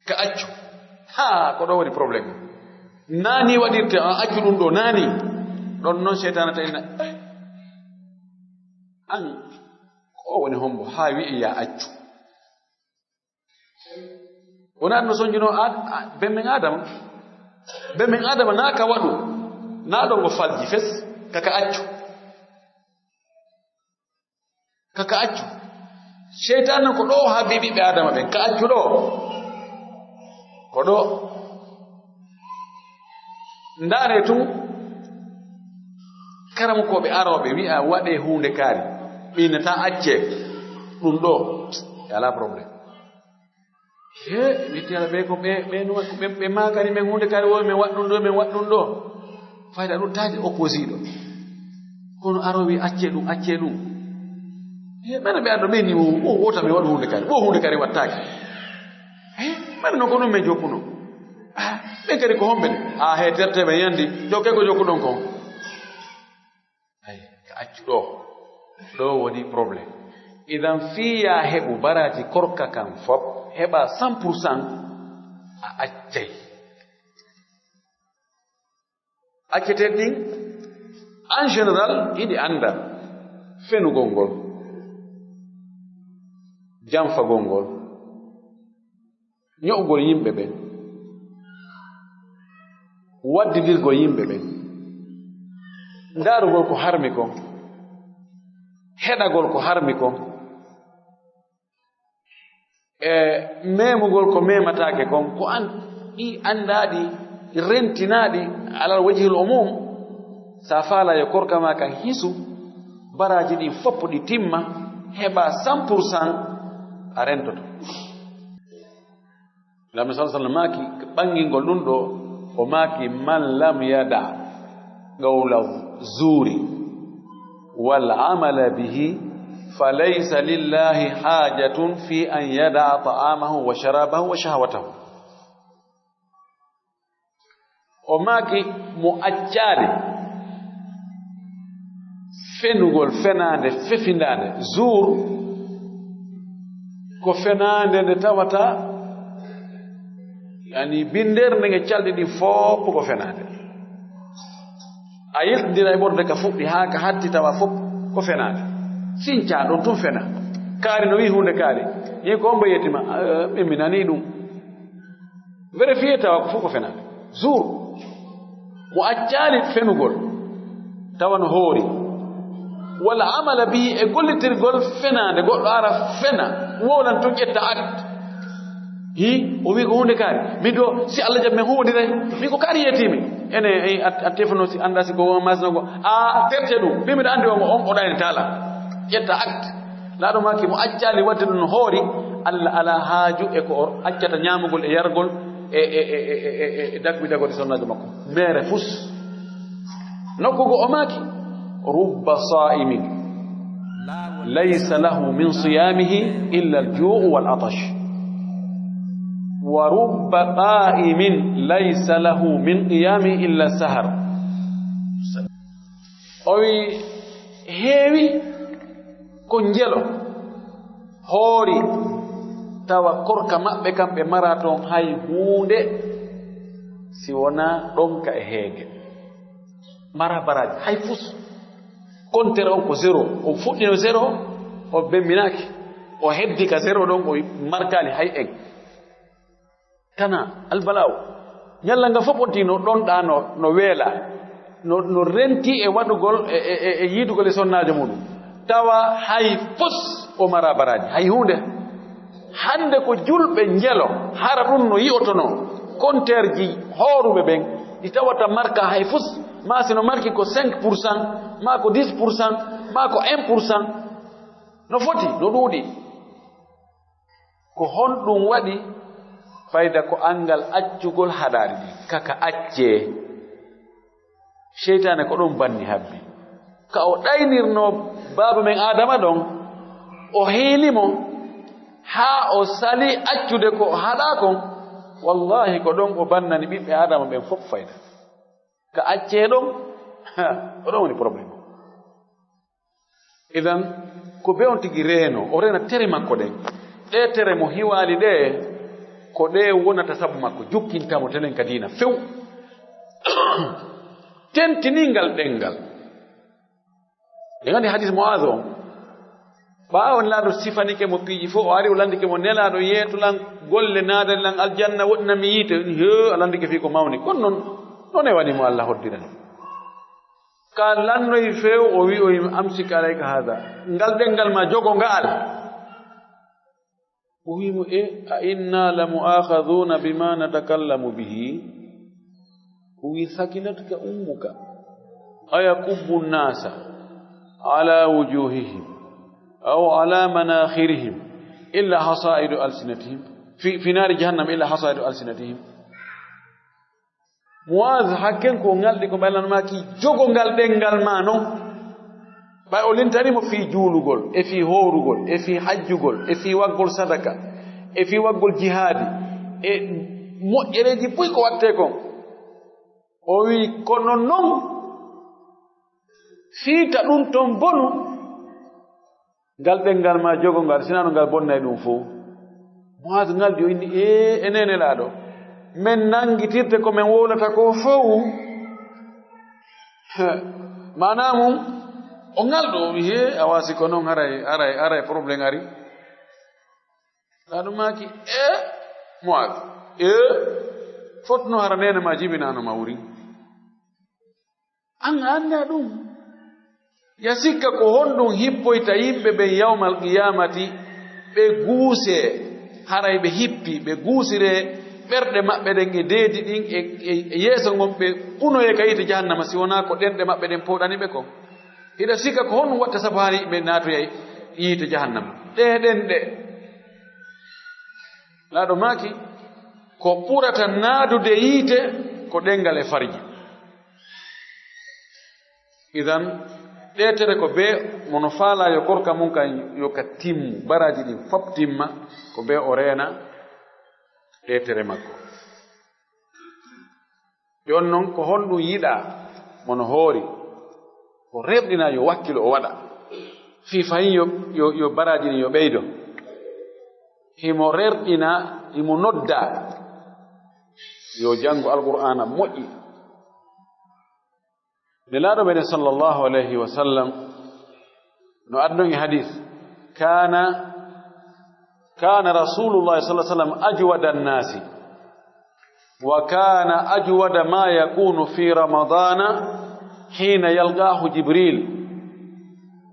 ka accu ha ko ɗo woni probléme naani waɗirte accu ɗum ɗo naani ɗon noon seytana tawina an ko woni hombo ha wi'i ya accu wona no soñjuno bemmen adama na ka waɗu na ɗon ngo falji fes kaka accu seytan nan ko ɗo ha biɓiɓe adama ɓen ka accu ɗo ko ɗo ndaare tun karamukoɓe aroɓe wi'a waɗe hunde kaari ɓinata acce ɗum ɗo e ala probléme wittiyala ɓe ko ɓe makani men hunde kaari wowi min waɗɗum ɗo fayda ɗum taade opposé ɗo kono arowi acce ɗum mene ɓe anndo ɓe ni wota mi waɗu hunde kaari hunde kaari wattaki mene noon ko ɗum min jokkuno ɓen kadi ko homɓe de he terteɓe yandi jokke ko jokkuɗon kon ka accu ɗo woni probléme idan fiya heɓu baraji korka kan fop heɓa 100% a accay acceten ɗin en général iɗi anda fenugol ngol janfagol ngol ño'ugol yimɓe ɓen waddidirgol yimɓe ɓen ndaarugol ko harmi kon heɗagol ko harmi kon memugol ko memataake kon ko an ɗi anndaɗi rentinaɗi alal wajhil umum sa faala yo korka ma kan hisu baraji ɗin fopp ɗi timma heɓa 100% a rentoto lamɗo sa sallam maaki ɓangingol ɗum ɗo o maaki man lam yada qawla zuri wal amala bihi falaysa lillahi hajatun fi an yada ta'amahu wa sharabahu wa shahwatahu o maaki mo accade fenugol fenande fefindande zur ko fenande nde tawata yani binderde nge calɗi ɗi fopp ko fenande a yiltidira e ɓorde ka fuɗɗi haa ka hatti tawa fopp ko fenande sinca ɗon tun fena kaari no wi hunde kaari yi ko ombo yettima ɓe mi nani ɗum vérifié tawa ko fof ko fenande jour mo accali fenugol tawa no hoori walla amala bihi e gollitirgol fenande goɗɗo ara fena wolan tun ƴetta acte o wi ko hunde kaari min do si Allah jaɓi men huwodiray min ko kaari yetimi ene a tefano si anda si ko masnogo a terte ɗum min miɗa andi on oɗani tala ƴetta acte laaɗo maki mo accali wadde ɗum no hoori Allah ala haaju e ko accata ñamugol e yargol e dakbitagode sonnajo makko mere fus nokkugo o maaki rubba sa'imin laysa lahu min siyamihi illa al-ju'u wal-atash wa rubba qa'imin laysa lahu min qiyamihi illa sahar o wi heewi ko njelo hoori tawa korka maɓɓe kamɓe mara toon hay huunde si wonaa ɗonka e heege mara baraji hay fus kontere on ko zéro o fuɗɗino zéro o bemminaaki o heddi ka zéro ɗon o markaali hay en tana albalaw ñalla nga fof ontino ɗonɗaa no weela no renti e waɗugol e yiidugol e sonnaajo muɗum tawa hay fus o mara baraji hay huunde hande ko julɓe njelo hara ɗum no yi'otono compteur ji hooruɓe ɓen ɗi tawata marka hay fus ma sino marki ko 5% ma ko 10% ma ko 1% no foti no ɗuuɗi ko honɗum waɗi fayda ko angal accugol haɗaari ɗi kaka accee cheytane ko ɗum banni habbi ka o ɗaynirno baaba men adama ɗon o hiilimo haa o sali accude ko haɗa kon wallahi ko ɗon o bannani ɓiɓɓe adama ɓen fof fayda ka accee ɗon o ɗon woni probléme idan ko be on tigi reeno o rena tere makko ɗen ɗe tere mo hiwaali ɗe ko ɗe wonata sabu makko jukkintamo tenen ka diina few tentiningal ɗengal e gandi hadis Muaz on ɓaawo nelaaɗo sifanike mo piiji fof o ari o landike mo nelaaɗo yeetulan golle naadanilan aljanna woɗɗinami yiite he a landike fii ko mawni kono noon e waɗimo Allah hoddirani ka lannoyi feew o wi o yim amsik alayka hada ngal ɗengal ma jogo nga'al o wimo a inna la mu'akhaduna bima natakallamu bihi o wi sakilatka ummuka ayakubbu nnasa ala wujuhihim aw ala manakhirihim illa hasaidu alsinatihim fi nari jahannam illa hasaidu alsinatihim Muaz hakken ko ngaldi ko ɓaylanmaki jogongal ɗengal ma non ɓay o lintanimo fii juulugol e fii hoorugol e fii hajjugol e fii waggol sadaka e fii waggol jihaadi e moƴƴereeji puy ko watte kon o wi kono non fiita ɗum ton bonu ngal ɗengal ma jogongal sinano ngal bonnay ɗum fof Muaz ngaldi o inni enene laaɗo men nangitirte ko men wolata ko fof manamum o ngalɗo o wi a wasi ko noon aray probléme ari laaɗo maki Muaz fotno hara nene ma jibinano mawri an anda ɗum ya sikka ko honɗum hippoyta yimɓe ɓen yawmal qiyamati ɓe guuse haray ɓe hippi ɓe guusire ɓerɗe maɓɓe ɗen e deedi ɗin e yeeso ngon ɓe unoye ka yite jahannama si wona ko ɗenɗe maɓɓe ɗen powɗani ɓe ko hiɗa sikka ko honɗum watta sabu hani ɓe naatoya yiite jahannama ɗeɗen ɗe laaɗo maaki ko ɓurata naadude yiite ko ɗengal e farji idan ɗeetere ko be mono faala yo korka mum kan yo ka timmu baraji ɗin fop timma ko be o reena ɗeetere makko jon noon ko honɗum yiɗa mono hoori ko reɓɗina yo wakkilo o waɗa fii fayin yo baraji ɗin yo ɓeydo himo rerɗina himo nodda yo janngo alqur'ana moƴƴi nelaaɗo meɗen sallllahu alayhi wa sallam no adnon e hadis kana rasulullahi sallallahu sallam ajwada annasi wa kana ajwada ma yakunu fi ramadana hina yalqahu jibril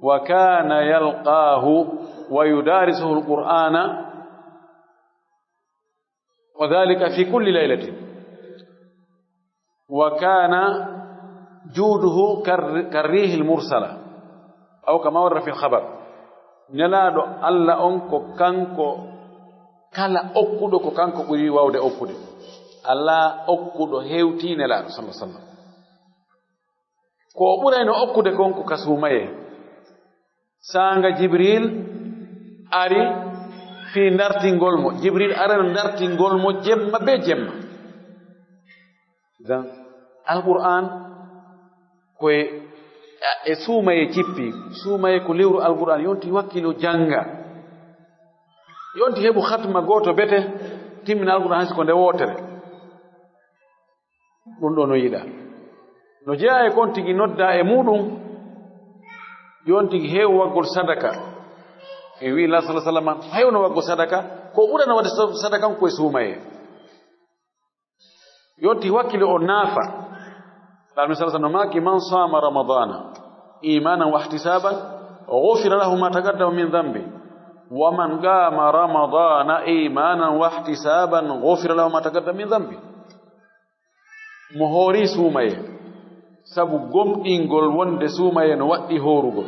wa kana yalqahu wa yudarisuhu alqur'ana wa dhalika fi kulli laylatin wa kana juuduhu karrihi lmursala aw kama warra fi lhabar nelaaɗo Allah on ko kanko kala okkuɗo ko kanko ɓuri wawde okkude ala okkuɗo hewti nelaaɗo sallallahu alaihi wasallam ko ɓurayno okkude kon ko ka suumaye sanga jibril ari fi dartingol mo jibril arano dartingol mo jemma be jemma dan alquran koye e suumaye cippi suumaye ko lewru alquran yonti wakkilo janga yonti heɓu hatma goto bete timmina alquran hansi ko nde wotere ɗum ɗo no yiɗa no jeeya e kon tigi nodda e muɗum yon tigi heew waggol sadaka e wi la sallallahu alaihi wasallam hewno waggol sadaka ko ɓurano wadde sadaka koye suumaye yon tigi wakkile o naafa ɗalmi sallallahu alaihi wasallam maki man sama ramadana imanan wa ihtisaban ghufira lahu ma taqaddama min dhanbi wa man qama ramadana imanan wa ihtisaban ghufira lahu ma taqaddama min dhanbi mo hoori suumaye sabu gomɗingol wonde suumaye no waɗɗi horugol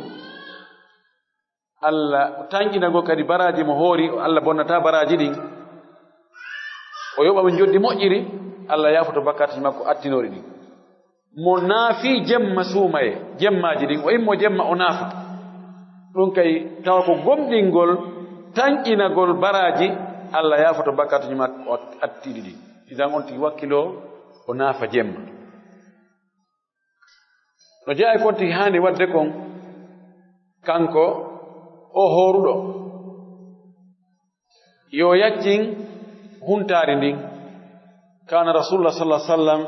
Allah tanƴinagol kadi baraji mo hoori Allah bonnata baraji ɗin o yoɓa mo joddi moƴƴiri Allah yafoto bakkati makko attinori ɗin mo naafi jemma suumaye jemmaji ɗin o immo jemma o naafa ɗum kay tawa ko gomɗingol tanƴinagol baraji Allah yafoto bakkati makko o attiɗi ɗin idan on tigi wakkilo o naafa jemma no jeeya kon tigi haandi wadde kon kanko o horuɗo yo yaccin huntaari ndin kana rasulullah sallallahu alaihi wasallam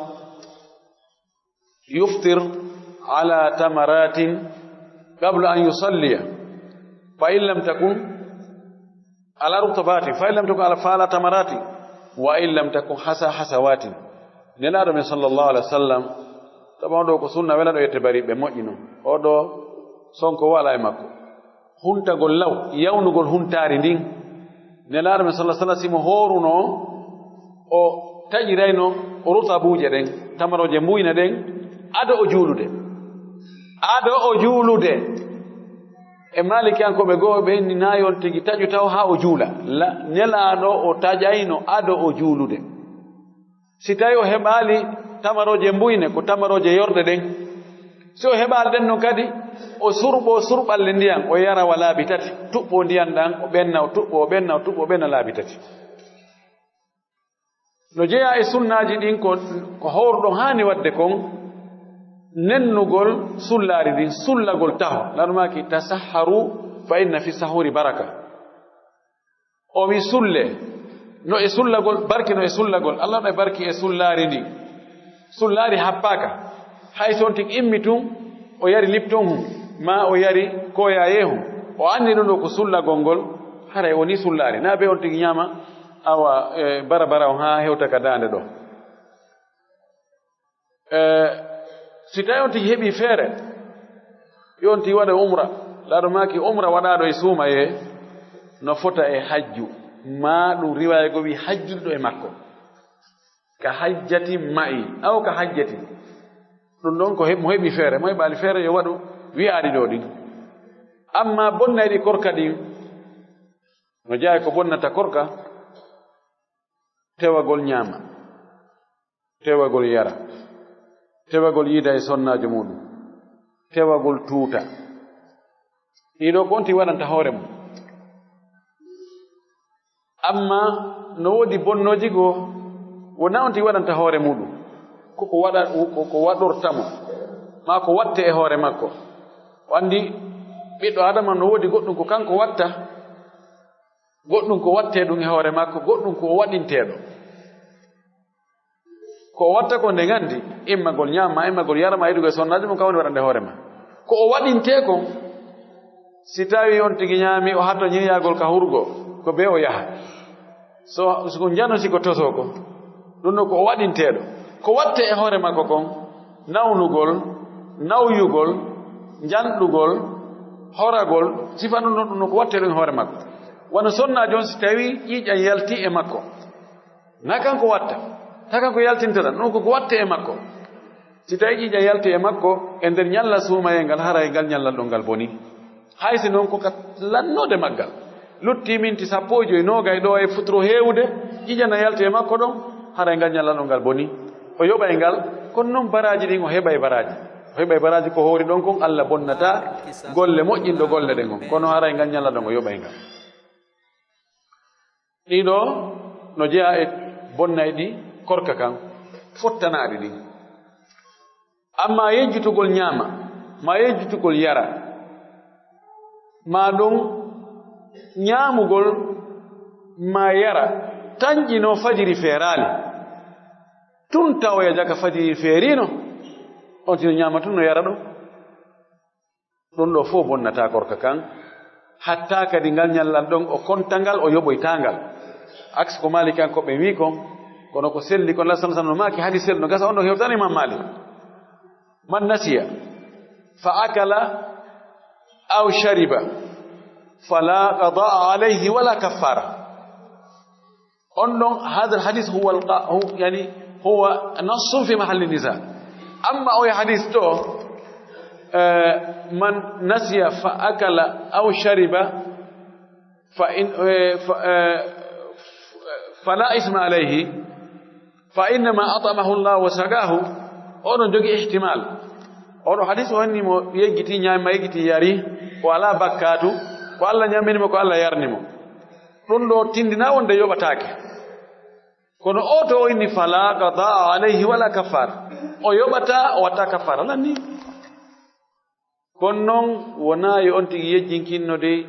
yuftir ala tamaratin qabla an yusalliya fa in lam takun ala rutabatin fa in lam takun ala tamaratin wa in lam takun hasawatin nelaɗo men sallallahu alaihi wasallam taɓa ɗo ko sunna welaɗo yette bariɓe moƴƴino oɗo sonko wala e makko huntagol law yawnugol huntaari ndin nelaɗo men sallah sallam simo horuno o taƴirayno o rutabuuje ɗen tamaroje mbuyna ɗen ado o juulude e maliki an koɓe goo ɓe inni nayon tigi taƴu taw ha o juula nelaɗo o taƴayno ado o juulude si tawi o heɓaali tamaroje mbuyne ko tamaroje yorde ɗen si o heɓaali ɗen noon kadi o surɓalle ndiyan o yara wa laabi tati tuɓɓo ndiyan ɗan o ɓenna o tuɓɓo o ɓenna o tuɓɓo o ɓenna laabi tati no jeeya e sunnaji ɗin ko howruɗon haani wadde kon nennugol sullaari ɗin sullagol taho lanumaki tasahharu fa inna fi sahuri baraka o wi sulle no e sullagol barki no e sullagol Allah no e barki e sullaari ndi sullaari happaka hay son tigi immi tun o yari lipton hum ma o yari koyaye hum o anndi ɗum ɗo ko sullagol ngol haray woni sullaari na be on tigi ñaama awa bara on ha hewta ka daande ɗo si tawi on tigi heɓi feere yon tigi waɗa umra laaɗo maki umra waɗaɗo e suumaye no fota e hajju ma ɗum riwaya go wi hajjuɗo e makko ka hajjati ma'i aw ka hajjati ɗum ɗon ko mo heɓi feere mo heɓali feere yo waɗu wi'aɗi ɗo ɗin amma bonnayɗi korka ɗin no jeeya ko bonnata korka tewagol ñaama tewagol yara tewagol yiida e sonnajo muɗum tewagol tuuta ɗiɗo ko onti waɗanta hoore mum amma no woodi bonnoji goo wona on ti waɗanta hoore muɗum koko waɗortamo ma ko watte e hoore makko o andi ɓiɗɗo adama no woodi goɗɗum ko kanko watta goɗɗum ko watte ɗum e hoore makko goɗɗum ko waɗinteɗo ko o watta ko nde gandi immagol ñaama immagol yarama yiɗugo e sonnaji mum kawni waɗande hoore ma ko o waɗinte ko si tawi on tigi ñaami o hatto ñiryagol ka hurgo ko be o yaha so jano siko toso ko ɗum ɗo ko o waɗinteɗo ko watte e hoore makko kon nawnugol nawyugol janɗugol horagol sifa ɗum ɗum ko watte ɗum e hoore makko wano sonnajo on si tawi ƴiiƴan yalti e makko na kanko watta ta kanko yaltintata ɗum koko watte e makko si tawi ƴiiƴan yalti e makko e nder ñalla suumaye ngal hara e ngal ñallal ɗo ngal boni haysi noon koka lannode maggal lutti minti 15 nogay ɗo e futuro heewde ƴiƴana yalti e makko ɗon hara ngal nyalla ngal boni o yoɓay ngal kono noon baraji ɗin o heɓay baraji ko hoori ɗon kon Allah bonnata golle moƴƴinɗo golle ɗen on kono haray ngal nyalla ɗon o yoɓay ngal ɗiɗo no jeeya e bonnay ɗi korka kan fottanaɗi ɗin amma yejjutugol ñaama ma yejjutugol yara ma ɗum ñaamugol ma yara tanƴino fajiri feerali tun tawoya jaka fajiri feerino on tino ñaama tun no yara ɗo ɗum ɗo fof bonnata korka kan hatta kadi ngal ñallal ɗon o kontangal o yoɓoytangal aks ko Malik an ko ɓe wi kon kono ko selli kon lasan no maki hadi sel no gasa on ɗo hewtani Imam Malik man nasiya fa akala aw shariba fala qadaa alayhi wala kaffara on ɗon hada alhadis huwa nassun fi mahalli nisa amma o hadis to man nasiya fa akala aw shariba fala isma alayhi fa innama atamahu Allah wa sagahu oɗon jogi ihtimal oɗo hadis o wanni mo yeggiti ñaamima yeggiti yari ko ala bakkatu ko Allah ñaminimo ko Allah yarnimo ɗum ɗo tindina wonde yoɓatake kono o to o inni fala qadaa alayhi wala kaffara o yoɓata o watta kaffara lanni kono noon wonayi on tigi yejjinkinno dey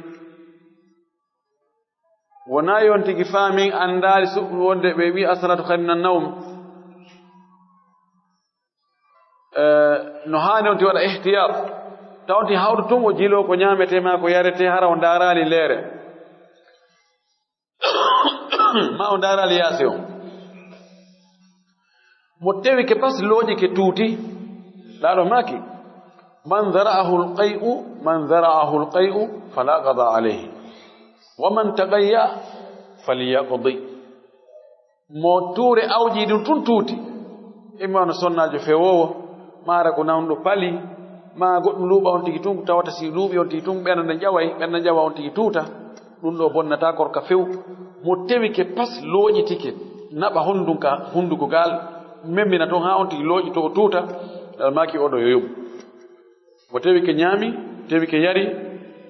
wonayi on tigi faamin andali wonde ɓe wi asalatu khairum minan nawm no haani on ti waɗa ihtiyat tawnti hawdu tun o jilo ko ñaamete ma ko yarete hara o ndaarali leere ma o ndaarali yaasi on mo tewi ke pas looƴi ke tuuti laaɗo maaki man dara'ahu alqay'u fala qada alayhi wa man tagayya falyaqdi mo tuure awji ɗum tun tuuti imma no sonnajo fewowo mara ko nawɗo pali ma goɗɗum luuɓa on tigi tun tawata si luuɓi on tigi tun ɓernde ƴawa on tigi tuuta ɗum ɗo bonnata korka few mo tewi ke pas looƴitike naɓa hunduko gal memmina toon ha on tigi looƴi to o tuuta maki oɗo yo yoɓu mo tewi ke ñaami tewi ke yari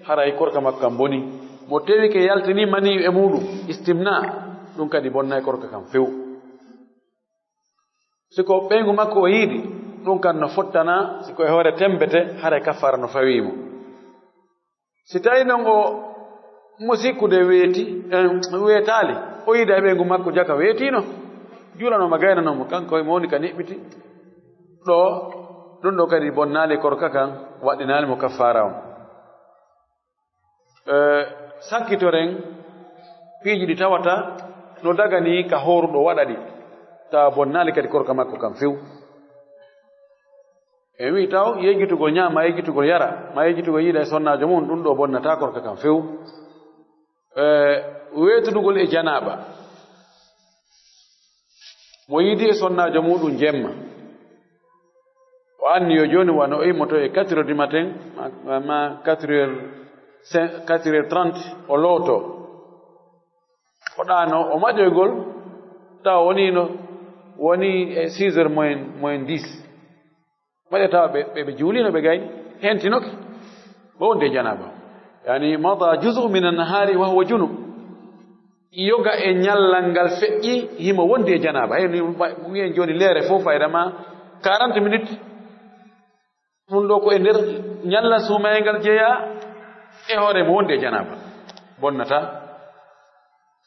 haray korka makko kam boni mo tewi ke yaltini mani e muɗum istimna ɗum kadi bonnay korka kam few siko ɓeygu makko o yiiɗi ɗum kan no fottana siko e hoore tembete haray kaffara no fawimo si tawi noon o mo sikkude weetali o yiida e ɓeygu makko jaka weetino juulanoma gaynanomo kanko mo woni ka niɓɓiti ɗum ɗo kadi bonnali korka kan waɗɗinali mo kaffara on sakkitoren piiji ɗi tawata no dagani ka horuɗo waɗa ɗi tawa bonnali kadi korka makko kam few e wi taw yejjitugol ñaama yejjitugol yara ma yejjitugol yiida e sonnajo mum ɗum ɗo bonnata korka kam few weetudugol e janaba mo yiidi e sonnajo muɗum jemma o anni yo joni wano o immoto e 4 heures du matin ma 4h30 o looto o ɗano o maƴoygol tawa woni e 6 heures moins 10 maƴa tawa ɓe juulino ɓe gayni hentinoke bo wonde janaba yani mada juzu min annahari wa huwa junub yoga e ñallal ngal feƴƴi himo wondi e janaba hayni wiyen joni leere fof faydama 40 minutes ɗum ɗo ko e nder ñallal sumaygal jeeya e hoore mo wondi e janaba bonnata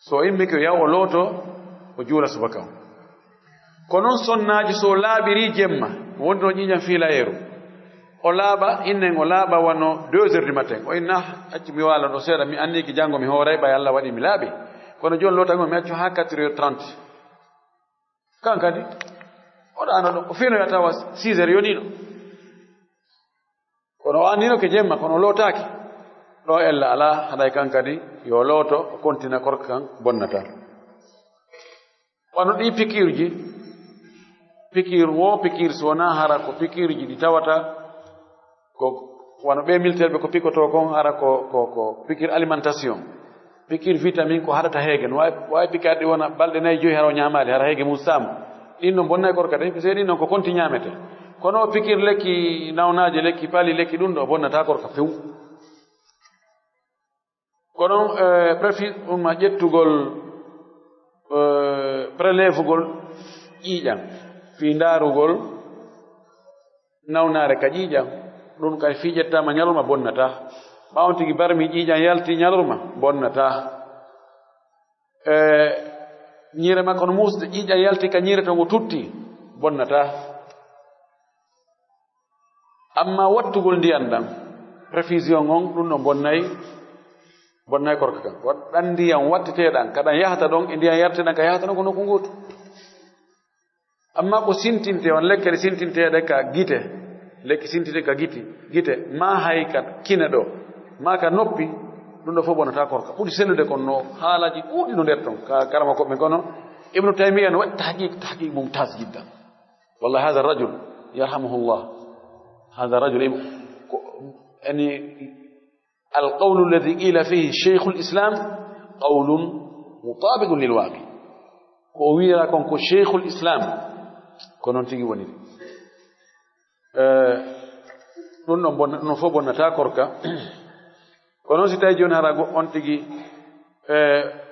so immi ko yaw o looto o juula subaka o ko noon sonnaji so laaɓiri jemma wondi no ƴiƴam fiilayeru o laaɓa innen o laaɓa wano 2 heures du matin o inna accu mi waala ɗo seeɗa mi anni ki janngo mi hooray ɓay Allah waɗi mi laaɓi kono joni lootango mi accu ha 4h30 kan kadi o ɗano ɗo o fiino ya tawa 6 heures yoniɗo kono o annino ke jemma kono o lootaaki ɗo ella ala haɗay kan kadi yo looto o kontina korka kan bonnata wano ɗi pikir so wona hara ko pikirji ɗi tawata ko wano ɓe miltelɓe ko pikoto kon hara ko pikir alimentation pikir vitamin ko haɗata heege no wawi pikarɗi wona balɗe 4 5 haro ñamade hara heege mum saama ɗin non bonnay korka de se ɗin non ko konti ñamete kono pikir lekki nawnaje lekki paali lekki ɗum ɗo bonnata korka few kono préfis ma ƴettugol prélèvegol ƴiiƴam fi ndarugol nawnare ka ƴiiƴam ɗum kay fi ƴettama ñalorma bonnata ɓawon tigi barmi ƴiiƴam yalti ñalorma bonnata ñiire makko no musde ƴiiƴam yalti ka ñiire to ngo tutti bonnata amma wattugol ndiyan ɗam prévision on ɗum ɗo bonnay korka kan waɗɗan ndiyam watteteɗan kaɗan yahata ɗon e ndiyam yarteɗan ka yahata ɗon ko nokku ngotu amma ko sintinte on lekkere sintinteɗe ka gite lekki sintinte ka gite ma hay ka kine ɗo ma ka noppi ɗum ɗo fof bonnata korka ɓuri sellude kon no haalaji ɗuuɗi no nder ton ka karama koɓe kono ibnu taymiya no waɗi tahqiq mumtaz jiddan wallahi hada rajul yarhamuhullah hada rajul يعني القول الذي قيل فيه شيخ الإسلام قول مطابق للواقع وويرا كونكو شيخ الإسلام كونون تيجي وني non fo bonnata korka kono si tawi joni hara on tigi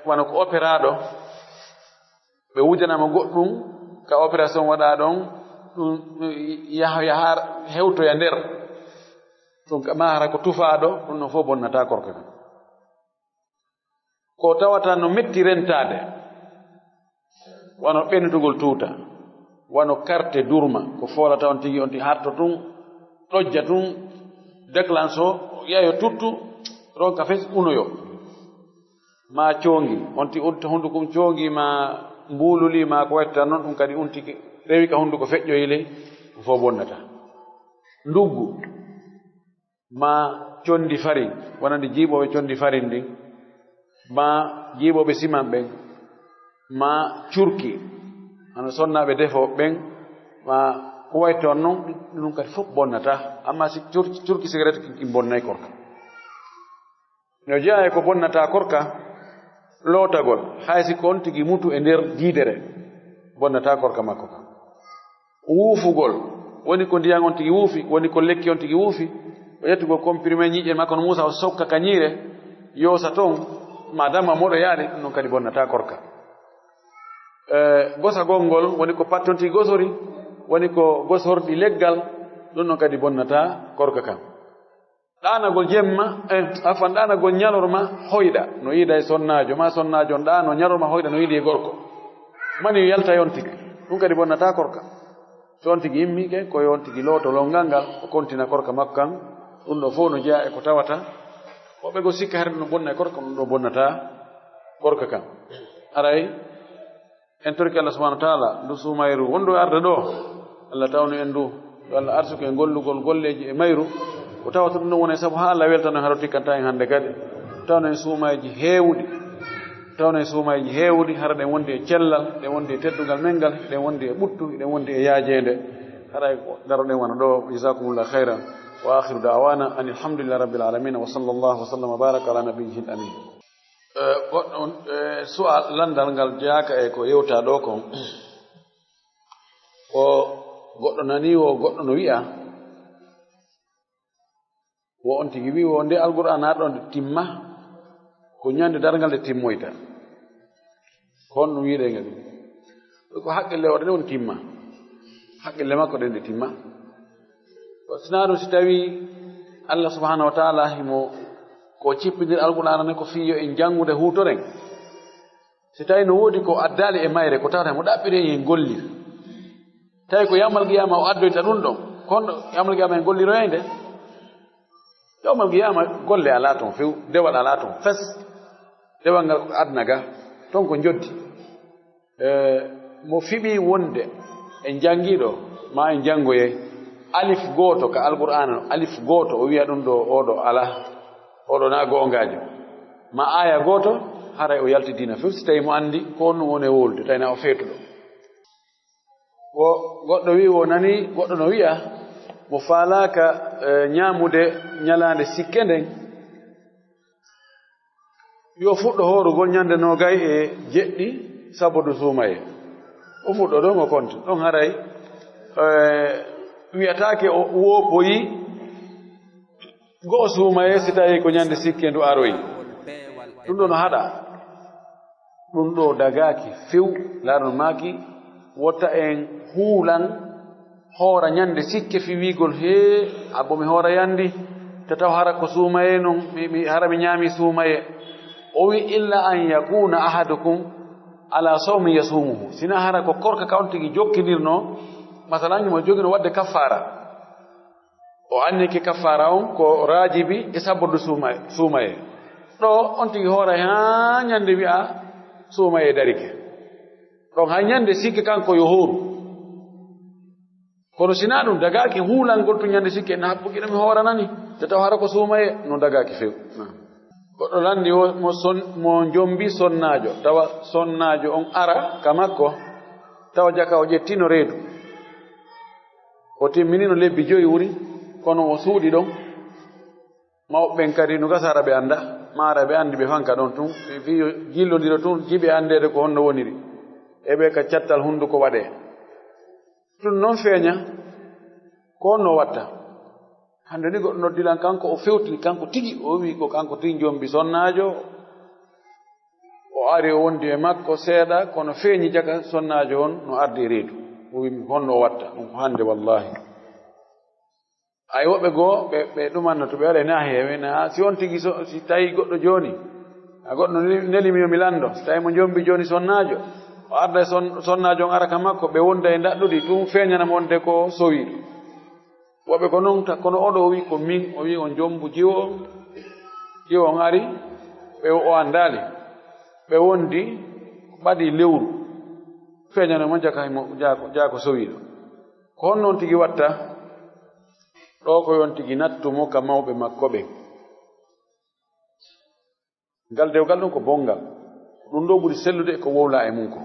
wano ko opéraɗo ɓe wujanama goɗɗum ka opération waɗa ɗon ɗum yaha hewtoya nder ɗum ma hara ko tufaɗo ɗum non fo bonnata korka kan ko tawata no metti rentade wano ɓenndugol tuuta wano carte durma ko folata on tigi harto tun ɗojja tun déclenche o yayo tuttu ronka fes unoyo ma coongi onti unta hundukum coongi ma mbuululi ma ko wetta noon ɗum kadi untiki rewi ka hunduko feƴƴoyi ley fo bonnata nduggu ma condi farin wonande jiiɓoɓe condi farin ndin ma jiiɓoɓe siman ɓen ma curki ana sonnaɓe defo ɓen ma ko way toon noon ɗum kadi fof bonnata amma si curki cigarette ki bonnay korka no jeeya ko bonnata korka lootagol haysi ko on tigi mutu e nder diidere bonnata korka makko kam wuufugol woni ko ndiyan on tigi wuufi woni ko lekki on tigi wuufi o yettugol comprimé ñiiƴe makko no muusa o sokka ka ñiire yoosa toon madama moɗo yaaɗi ɗum noon kadi bonnata korka gosagol ngol woni ko pattonti gosori woni ko gosorɗi leggal ɗum noon kadi bonnata korka kam ɗanagol jemma afan ɗanagol ñalorma hoyɗa no yiida e sonnajo ma sonnajo on ɗano ñalorma hoyɗa no yiiɗi e gorko mani yalta yon tigi ɗum kadi bonnata korka so on tigi immike koye on tigi looto longal ngal o kontina korka makko kan ɗum ɗo fof no jeeya e ko tawata woɓɓe go sikka herde no bonna e korka ɗum ɗo bonnata korka kam aray en torki Allah subhanahu wa ta'ala ndu sumayru wondu arde ɗo Allah tawnu en ndu yo Allah arsuku e gollugol golleji e mayru ko tawata ɗum ɗon woni sabu ha Allah weltano en haɗo tikkanta en hannde kadi tawno en suumaji heewɗi hara ɗen wondi e cellal ɗen wondi e teddugal men ngal ɗen wondi e ɓuttu ɗen wondi e yaajede haray daroɗen wona ɗo jasakumullah khairan wa akhiru da'wana an alhamdulillahi rabbil alamin wa sallallahu wa sallam wa baraka ala nabiyyihi amin goɗɗo su'al landal ngal jaaka e ko yewta ɗo kon o goɗɗo nani o goɗɗo no wi'a wo on tigi wi wo nde alqur'an haɗo nde timma ko ñande dargal nde timmoyta kon ɗum wiide ngal ko haqqille o ɗen woni timma haqqille makko ɗen nde timma sina ɗum si tawi Allah subhanahu wa ta'ala himo ko cippidir alqur'ana ne ko fiyo en jangude huutoren si tawi no woodi ko addali e mayre ko tawata mo ɗaɓɓiri en gollir tawi ko yawmal qiyama o addoyta ɗum ɗon kono yawmal qiyama en golliroyde yawmal qiyama golle ala toon few dewal ala toon fes dewal ngal ko adna ga toon ko joddi mo fiɓi wonde en jangiɗo ma en jangoye alif gooto ka alqur'ana alif gooto o wiya ɗum ɗo oɗo ala oɗo na goongajo ma aya gooto haray o yalti dina fof si tawi mo andi ko on ɗum woni e wolde tawina o feetuɗo ko goɗɗo wi o nani goɗɗo no wiya mo faalaka ñaamude ñalaande sikke nden yo fuɗɗo horugol ñande nogay e jeɗɗi sabodu suumaye o fuɗɗo ɗon o konti ɗon haray wiyataake o woopoyi go'o suumaye si tawi ko ñande sikke ndu aroyi ɗum ɗo no haɗa ɗum ɗo dagaaki few laaron maaki wotta en huulan hoora ñande sikke fi wiigol abbo mi hoora yandi tataw hara ko suumaye non mi hara mi ñaami suumaye o wi illa an yakuna ahadukum ala sawmi yasumuhu sina hara ko korka ka on tigi jokkinirno masalan mo jogino wadde kaffara o anniki kaffara on ko raajibi e sabodu suumaye ɗo on tigi hoora ha ñande wi'a suumaye darike ɗon ha ñande sikke kanko yo hooru kono sina ɗum dagaaki huulangol to ñande sikke en habbuki ɗum mi hooranani te taw hara ko suumaye no dagaaki few goɗɗo landi mo jombi sonnaajo tawa sonnaajo on ara ka makko tawa jaka o ƴettino reedu o timminino lebbi 5 wuri kono o suuɗi ɗon mawɓen kadi no gasara ɓe annda maara ɓe anndi ɓe fanka ɗon tun fi jillodira tun jiɓe anndede ko honno woniri e ɓe ka cattal hunnduko waɗee ɗum noon feeña ko honno watta hande ni goɗɗo noddilan kanko o fewtini kanko tigi o wi ko kanko tigi jombi sonnaajo o ari o wondi e makko seeɗa kono feeñi jaka sonnaajo on no ardi reedu o wi honno o watta ɗum ko hande wallahi ay woɓɓe goo ɓe ɗumanno to ɓe waɗa na heewe na si on tigi si tawi goɗɗo jooni a goɗɗo nelimi yo mi lanndo si tawi mo jombi jooni sonnaajo o arda e sonnaajo on ara ka makko ɓe wonda e ndaɗɗuɗi tum feeñanamo wonde ko sowiiɗo woɓɓe ko noon kono oɗo o wi ko min o wi on jombu jiwo on ari ɓe o anndali ɓe wondi ɓaɗi lewru feeñanamo jakaymo jaako sowiiɗo ko hon noon tigi watta ɗo ko yon tigi nattumo ka mawɓe makko ɓen ngal dewgal ɗum ko bongal ɗum ɗo ɓuri sellude ko wowla e mum ko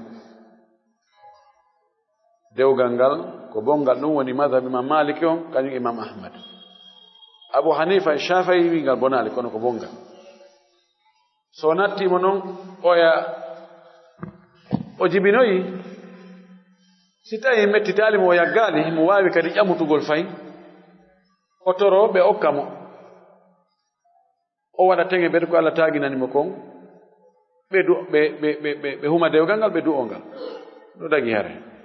dewgal ngal ko bongal ɗum woni madhabe imam maliki on kañum imam ahmad abu hanifa e shafayi wi ngal bonali kono ko bongal so nattimo noon oya o jibinoyi si tawi mettitali mo o yaggali mo wawi kadi ƴamutugol fayi o toro ɓe okka mo o waɗa teŋe ɓeɗe ko Allah taginanimo kon ɓe huma dewgal ngal ɓe du'o ngal ɗo dagi hare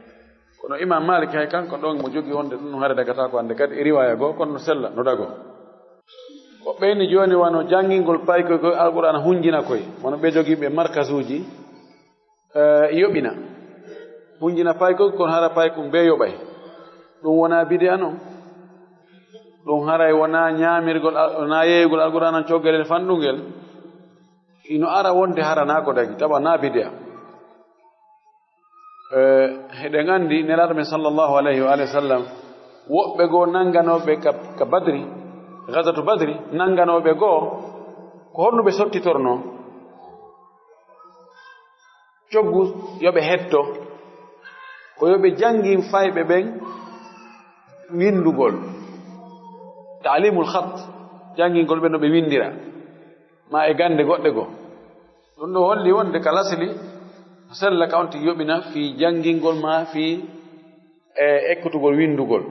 kono imam malik hay kanko ɗon mo jogi wonde ɗum hare dagata ko ande kadi e riwaya goo kono no sella no dago ko ɓeyni joni wano jangingol paykoy koye alqur'ana hunjina koye wono ɓe jogiiɓe markas uji yoɓina hunjina paykoy kono hara payko mbe yoɓay ɗum wona bid'a noon ɗum haray wona ñaamirgol wona yeeygol alqur'ana coggelel fanɗungel ino ara wonde harana ko dagi tawa na bid'a heɗen anndi nelaaɗo men sallllahu alayhi wa sallam woɓɓe goo nannganoɓe ka badri gazatu badri nannganoɓe goo ko honno ɓe sottitorno coggu yoɓe hetto ko yoɓe janngin fayɓe ɓen windugol taalimul khat janngingol ɓe no ɓe windira ma e gande goɗɗe goo ɗum ɗo holli wonde ka lasli sella ka on tigi yoɓina fi janngingol ma fi e ekkutugol windugol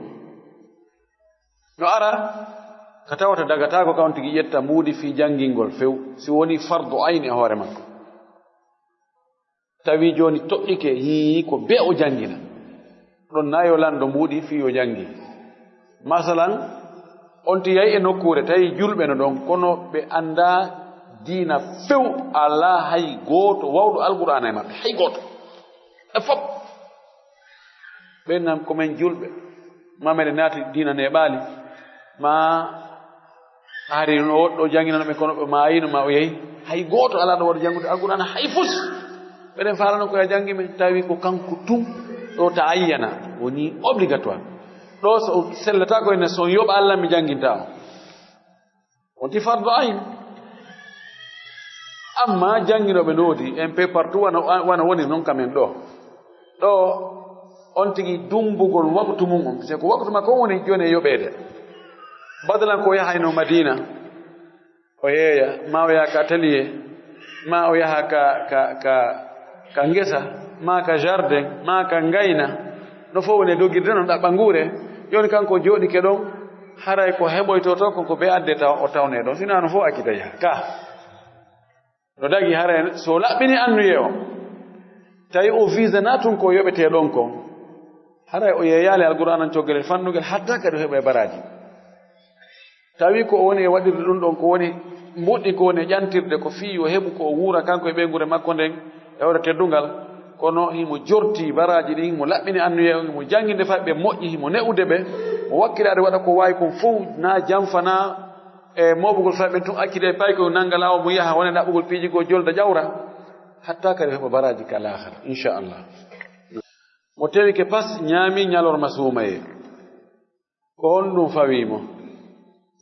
no ara ka tawata dagatako ka on tigi ƴetta mbuudi fi janngingol few si woni fardu ayni e hoore makko tawi joni toƴƴike ko be o janngina ɗon nayo lanɗo mbuuɗi fi o janngi masalan on ti yahi e nokkure tawi julɓe no ɗon kono ɓe annda diina few ala hay gooto wawɗo alqur'ana e maɓɓe hay gooto e fof ɓennam komin julɓe mamede naati diina neɓaali ma hari no woɗɗo janginano ɓe kono ɓe maayino ma o yehi hay gooto ala ɗo waɗa janngude alqur'ana hay fus ɓeɗen faalano koye janngi men tawi ko kanko tum ɗo ta ayyana woni obligatoire ɗo so sellata koyene so yoɓa Allah mi janginta o wonti fardu ayn amma jannginoɓe noodi en pe partout wana woni noon kamen ɗo on tigi dumbugol waktu mum on c'est ko waktu makko woni joni e yoɓeede badalan ko yahayno madina o yeeya ma o yaaka atelier ma o yaha ka ngesa ma ka jardin ma ka ngayna no fo woni dogirde non ɗaɓɓa nguure joni kanko jooɗike ɗon haray ko heɓoyto to ko ɓe addeta o tawne ɗon sinano fof akkita yaha ka no dagi haray so laɓɓini annuye o tawi o visa na tun ko yoɓete ɗon ko haray o yeeyali alqur'an an coggel fannugel hatta kadi o heɓa e baraji tawi ko o woni e waɗirde ɗum ɗon ko woni mbuɗɗi ko woni e ƴantirde ko fii o heɓu ko o wuura kanko e ɓeygure makko nden e wore teddungal kono himo jorti baraji ɗin himo laɓɓini annuye o himo jannginde faɓe moƴƴi himo ne'ude ɓe mo wakkilade waɗa ko wawi kon fof na jamfana e moɓugol faɓe tun akkide pay ko nanggal awa mo yaha wone ɗaɓɓugol piiji goo jolda jawra hatta kadi heɓa baraji ka lahara inchallah mo tewi ke pas ñaami ñalorma suumaye ko on ɗum fawimo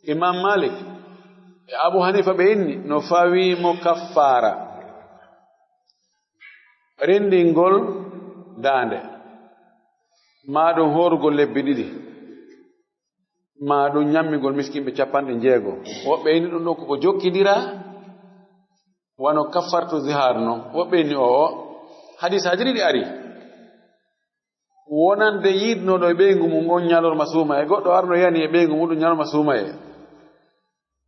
imam malik e abou hanifa ɓe inni no fawimo kaffara rendingol daande ma ɗum horugol lebbi ɗiɗi ma ɗum ñammigol miskinɓe 60 woɓɓe inni ɗum ɗon koko jokkidira wano kaffartu zihar noon woɓɓe inni o hadisaji ɗiɗi ari wonande yiidnoɗo e ɓeygu mum on ñalorma suuma e goɗɗo arno yani e ɓeygu mum ɗum ñalorma suuma e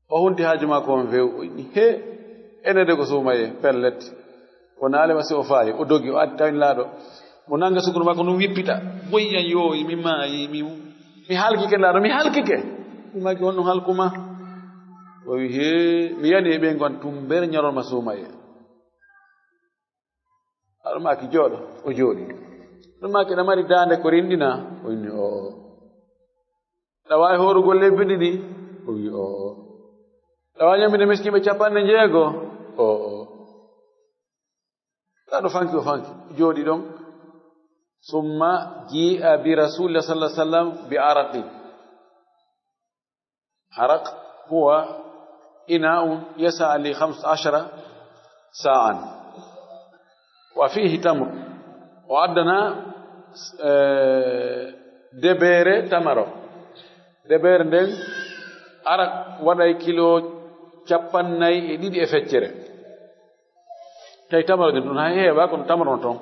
o hunti haaju ma ko on few o inni he enede ko suuma e pellet o naalema si o faayi o dogi o addi tawin laaɗo mo nanga sukunu makko ɗum wippita boyyan yo mi maayi mi halkike laaɗo mi halkike mi maki on ɗum halkuma o wi he mi yani e ɓeygu an tumbere ñalorma suuma e aɗo maki jooɗo o jooɗi ɗum maki ɗa mari daande ko rinɗina o inni o ɗa wawi horugol lebbi ɗiɗi o wi o ɗa wawi ñamminde miskiɓe 60 o ɗaɗo fanki o fanki jooɗi ɗon summa ji'a bi rasulillah sallah sallam bi araqin araq huwa ina'un yasa li 15 sa'an wa fihi tamr o addana debere tamaro debere nden arak waɗay kilo 42 e feccere tawi tamaro ɗin ɗum hay heewa kono tamaro toon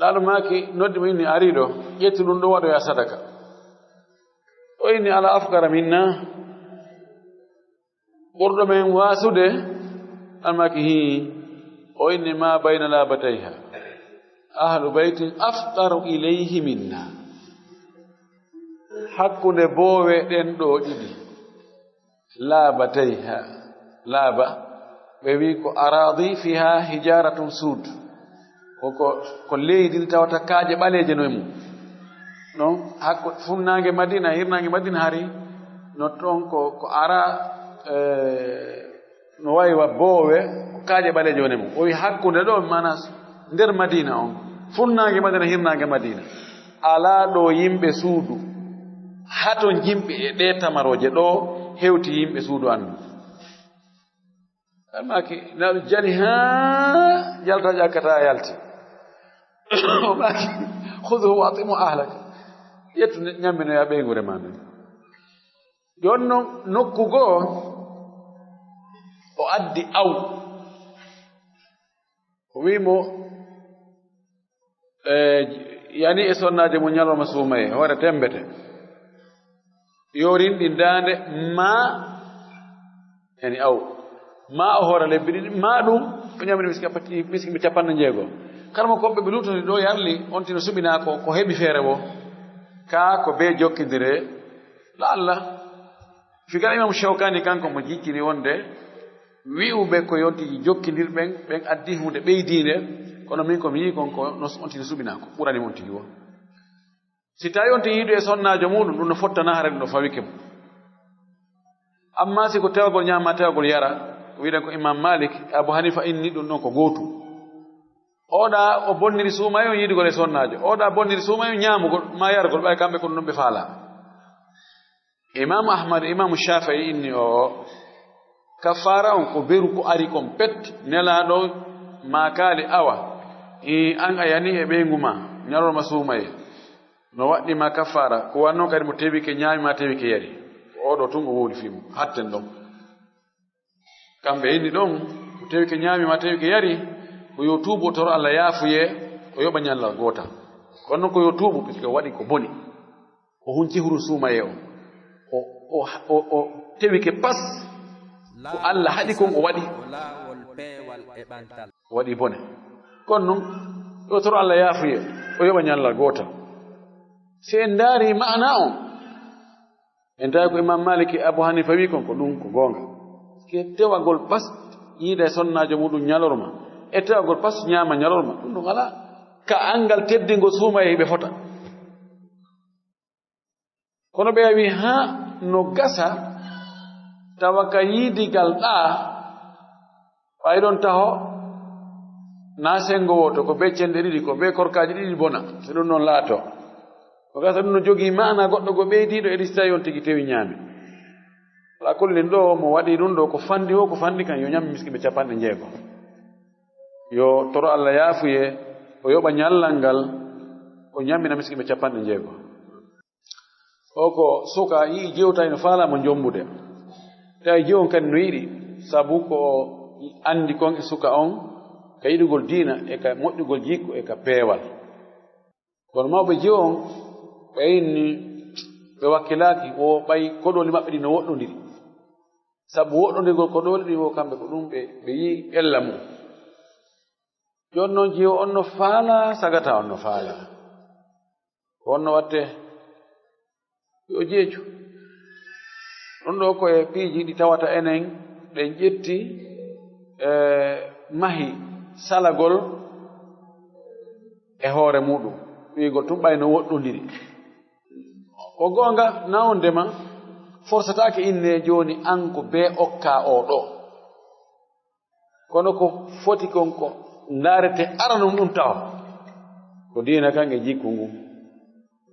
laaɗo maaki noddi mo inni ariɗo ƴetti ɗum ɗo waɗoya sadaka o inni ala afkara minna ɓurɗo men waasude almaaki hi o inni ma bayna labatayha ahlu baytin afqaru ilayhi minna hakkunde boowe ɗen ɗo ɗiɗi laabatayha laaba ɓe wi ko aradi fiha hijaratun suud ko leydi ndi tawata kaaƴe ɓaleeje no e mum non hakku funnaange madina hirnaange madina hari no toon ko ara no waywa boowe ko kaaƴe ɓaleeje woni mum o wi hakkunde ɗo mana nder madina on funnaange madina hirnaange madina alaa ɗo yimɓe suudu haton yimɓe e ɗe tamaroje ɗo hewti yimɓe suudu anndu almaki naɗo jali haa jalta ƴakkata yalti o maki huduhu watimu ahlaka ƴettu ñamminoya ɓeygure ma nden joni noon nokku goo o addi aw o wimo yani e sonnaje mo ñalorma suumaye hoore tembete yorin ɗi daande ma yani aw ma o hoore lebbi ɗiɗi ma ɗum o ñamini miskiɓe 60 kala mo koɓɓe ɓe lutoni ɗo yarli on tino suɓina ko heɓi feere wo ka ko be jokkidire la allah figal imam Shawkani kanko mo jikkini wonde wi'uɓe ko yontiji jokkidirɓen ɓen addi hunde ɓeydinde kono min komi yii kon ko on tino suɓina ko ɓurani on tigi wo si tawi on ti yiidu e sonnajo muɗum ɗum no fottana hare ɗum no fawike mo amma si ko tewagol ñama tewagol yara wiɗen ko imam Malik Abu Hanifa inni ɗum ɗon ko gootu oɗa o bonniri suumayo yiidugol e sonnajo oɗa bonniri suumayo ñamugol ma yargol ɓay kamɓe kono ɗum ɓe faala imam Ahmad imam Shafi'i inni o kafara on ko beru ko ari kon pet nelaɗo ma kaali awa an a yani e ɓeygu ma ñalorma suumaye no waɗɗima kafara ko wanno kadi mo tewike ñaamima tewike yari oɗo tun o woodi fimu hatten ɗon kamɓe inni ɗon tawi ke ñaamima tawi ke yari ko yo tuubo toro Allah yaafuye o yoɓa ñallal goota kono noon ko yo tuubu puisque o waɗi ko boni o hunci huru suumaye o tewi ke pas ko Allah haɗi kon o waɗi o waɗi bone kono noon yo toro Allah yaafuye o yoɓa ñallal goota si en ndaari ma'ana on en tawi ko imam maliki abou hanifa wi kon ko ɗum ko goonga ke tewagol pas yiida e sonnaajo muɗum ñalorma e tewagol pas ñaama ñalorma ɗum ɗum ala ka angal teddingo suuma e ɓe fota kono ɓe wi ha no gasa tawa ka yiidigal ɓay ɗon taho na sengo woto ko be cende ɗiɗi ko be korkaji ɗiɗi bona so ɗum noon laato ko gasa ɗum no jogii maana goɗɗo go ɓeydiɗo e ɗi tawi on tigi tewi ñaami ala kullin ɗo mo waɗi ɗum ɗo ko fandi kan yo ñammi miskiɓe 60 yo toro Allah yaafuye o yoɓa ñallal ngal o ñammina miskiɓe 60 o ko suka yii jewta ino faalamo jombude tawi jewon kadi no yiɗi sabu ko andi kon e suka on ka yiɗugol diina e ka moƴƴugol jikku e ka peewal kono mawɓe jewon ɓayinni ɓe wakkilaki o ɓay koɗoli maɓɓe ɗi no woɗɗodiri sabu woɗɗodirgol koɗoli ɗi o kamɓe ko ɗum ɓe yii ella mum joni noon jeewo on no faala sagata on no faala ko on no watte yo jeeju ɗum ɗo koye piiji ɗi tawata enen ɗen ƴetti mahi salagol e hoore muɗum wiigol tum ɓay no woɗɗodiri ko goonga nawndema forsatake inne joni an ko be okka oɗo kono ko foti kon ko ndaarete aranum ɗum tawa ko diina kan e jikku ngu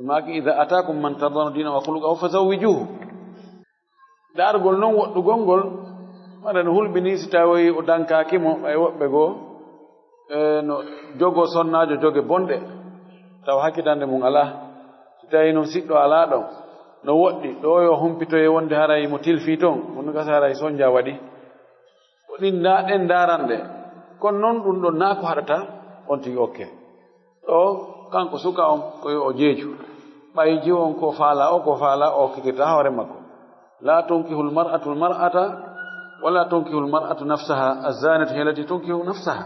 maki ida atakum man tardano dina wa khuluqahu fazawwijuhu dargol noon woɗɗugol ngol waɗa no hulɓini si tawi o dankakimo ɓay woɓɓe goo no jogo sonnaajo joge bonɗe taw hakkitande mum ala si tawi noon siɗɗo ala ɗon no woɗɗi ɗo yo humpitoye wonde haray mo tilfi toon wonno gasa haray sonja waɗi ɗin ɗen daranɗe kono noon ɗum ɗon naa ko haɗata on tigi okke ɗo kanko suka on koyo o jeeju ɓay jiw on ko faala o kikirta hoore makko la tunkihul mar'atu mar'ata wala tunkihul mar'atu nafsaha azanatu helati tunkihu nafsaha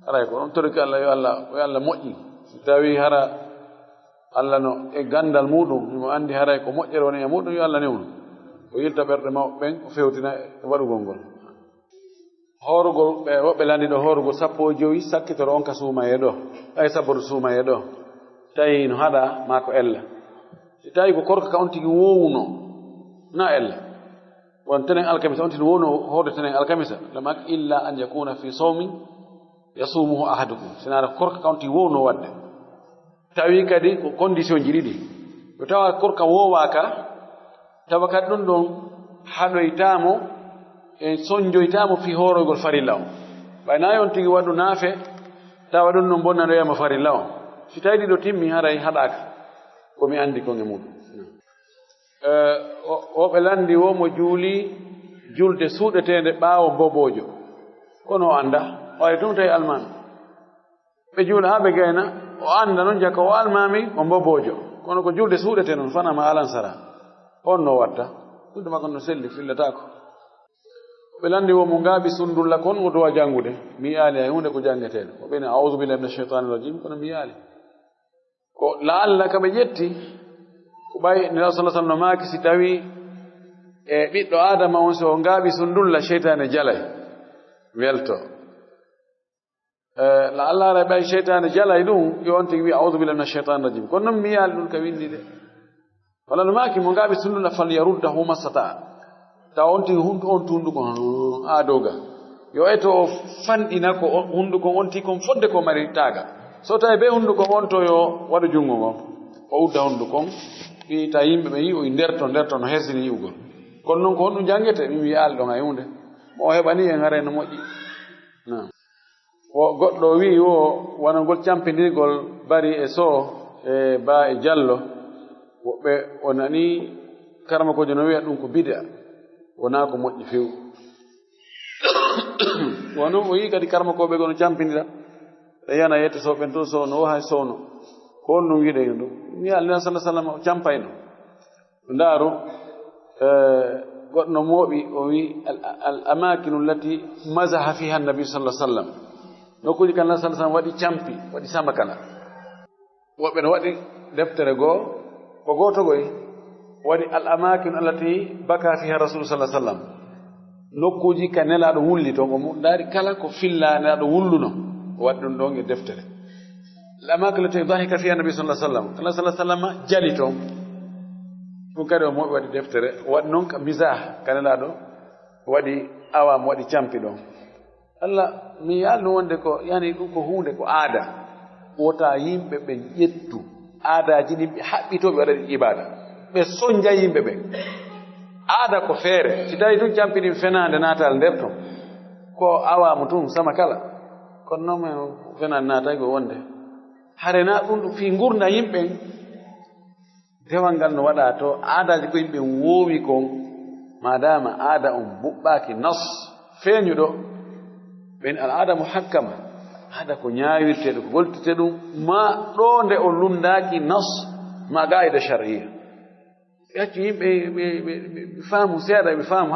aray ko ɗon toriki Allah yo Allah moƴƴi si tawi hara Allah no e gandal muɗum mo andi haray ko moƴƴere woni e muɗum yo Allah newnu o yilta ɓerɗe mawɓe ɓen o fewtina e waɗugol ngol horugol ɓe woɓɓe landiɗo horugol 15 sakkitoro on ka suumaye ɗo ay saboto suumaye ɗo tawi no haɗa ma ko ella si tawi ko korka ka on tigi wowno na ella won tenen alkamisa on tigi wowno horde tenen alkamisa lamak illa an yakuna fi sawmin yasumuhu ahadukum sinara korka ka on tigi wowno wadde tawi kadi ko condition ji ɗiɗi to tawa korka wowaka tawa kadi ɗum ɗon haɗoytamo e soñjoytamo fi horogol farilla on ɓaynayi on tigi waɗu naafe tawa ɗum ɗon bonnanoyamo farilla on si tawi ɗiɗo timmi haray haɗaka komi andi kon e muɗum o ɓe landi wo mo juuli julde suuɗetede ɓaawo bobojo kono o anda o ay tum tawi almami ɓe juula ha ɓe gayna o anda noon jaka o almami o bobojo kono ko julde suuɗete noon fanama alansara on no watta julde makko no selli fillatako ɓe landi wo mo ngaaɓi sundulla kon o dowa janngude mi yaali hay hunde ko jangeteɗo o ɓeni audu billahi min alcheitan irrajim kono mi yaali ko laalla ka ɓe ƴetti ko ɓay nelaw sallah sallam no maaki si tawi e ɓiɗɗo adama on so ngaaɓi sundulla cheytane jalay welto laalla ara ɓay cheytane jalay ɗum yo on tigi wi audu billahi min alcheitan irrajim kono noon mi yaali ɗum ka windi de walla no maaki mo ngaaɓi sundulla fal yaruddahu massata taw on tigi on tunduko adoga yo eto o fanɗina ko hunduko on tigi kon fodde ko mari taaga so tawi be hunduko on to yo waɗu junngo ngon o udda hunduko on ɓi ta yimɓe ɓe yi o nderto no hersini yi'ugol kono noon ko honɗum jangete min wi yaali ɗon hay hunde mo o heɓani en hare no moƴƴi o goɗɗo wi o wonangol campidirgol bari e soo e ba e jallo woɓɓe o nani karama kojo no wiya ɗum ko bida wona ko moƴƴi few wono o yi kadi karma koɓe gono campindira e yana yette soɓen to sowno o hay sowno ko on ɗum wiɗe ɗum mi allah sallah sallam o campayno ndaaru goɗno mooɓi o wi al amakinu allati masaha fiha annabi sallah sallam nokkuji kan sallah sallam waɗi campi waɗi samakala woɓɓe no waɗi deftere goo ko gootogoy waɗi al amakinu allati baka fiha rasul sallah sallam nokkuji ka nelaɗo wulli toon omo ndaari kala ko filla nelaɗo wulluno o waɗi ɗum ɗon e deftere al amakinu allati dahika fiha annabi sallah sallam kala sallah sallam jali toon ɗum kadi o moɓi waɗi deftere waɗi noon ka misah kanelaɗo waɗi awam waɗi campi ɗon allah mi yalno wonde ko yani ɗum ko hunde ko aada wota yimɓe ɓe ƴettu aadaji ɗin ɓe haɓɓitoɓe waɗa ɗi ibada ɓe soñja yimɓe ɓe aada ko feere si tawi ɗum campiɗin fenade natal nder ton ko awamu tum sama kala kono noon men fenade natay ko wonde hare na ɗum ɗum fi gurda yimɓen dewal ngal no waɗa to aadaji ko yimɓe woowi kon madama aada on buɓɓaki nas feeñuɗo ɓen al aada muhakkama aada ko ñaawirteɗo ko goltite ɗum ma ɗo nde o lundaki nas ma gaida sharia yaccu yimɓe ɓe faamu seeɗa ɓe faamu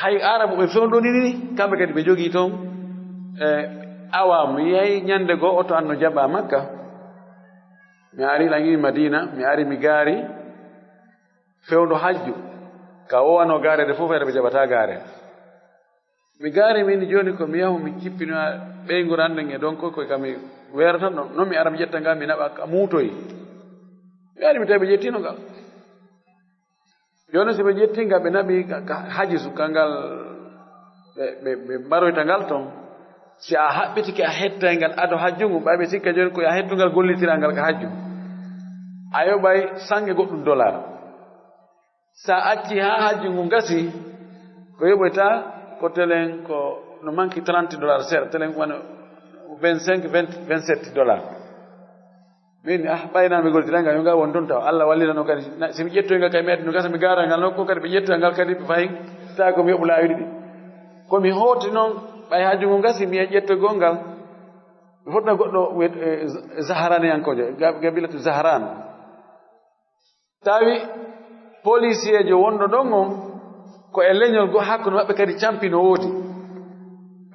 hay arabu ɓe fewɗonini kamɓe kadi ɓe jogii toon awamu yeyi ñande goo oto anno jaɓa makka mi ari langimi madina mi ari mi gaari fewndo hajju ka wowano gaarede fof ede ɓe jaɓata gaare mi gaari min joni ko mi yahu mi cippinoa ɓeygol annden e donc koye kam mi weerata ɗon noon mi ara mi ƴetta ngal mi naɓa ka muutoyi mi ari mi tawi ɓe ƴettino ngal joni so ɓe ƴettingal ɓe naɓi hajisu kangal ɓe mbaroyta ngal toon si a haɓɓitike a hettay ngal ado hajjungu ɓayɓe sikka joni koye a hettungal gollitiral ngal ka hajju a yoɓay sange goɗɗum dollar sa acci ha hajjungu gasi ko yoɓoyta ko telen ko no manque 30 dollars seeɗa telen wona 25 27 dollars min ɓaynami gollitiral ngal yo ngal won toon taw allah wallirano kadi somi ƴettoyngal kadi mi addi no gasa mi gara ngal nokku kadi ɓe ƴettoy ngal kadi fayin tawa komi yoɓo laawi ɗiɗi komi hooti noon ɓay hajjungu gasi mi ƴettoygol ngal mi fotna goɗɗo zaharaniyankojo gabilatu zaharan tawi policier jo wonɗo ɗon on ko e leñol go hakkude maɓɓe kadi campi no woodi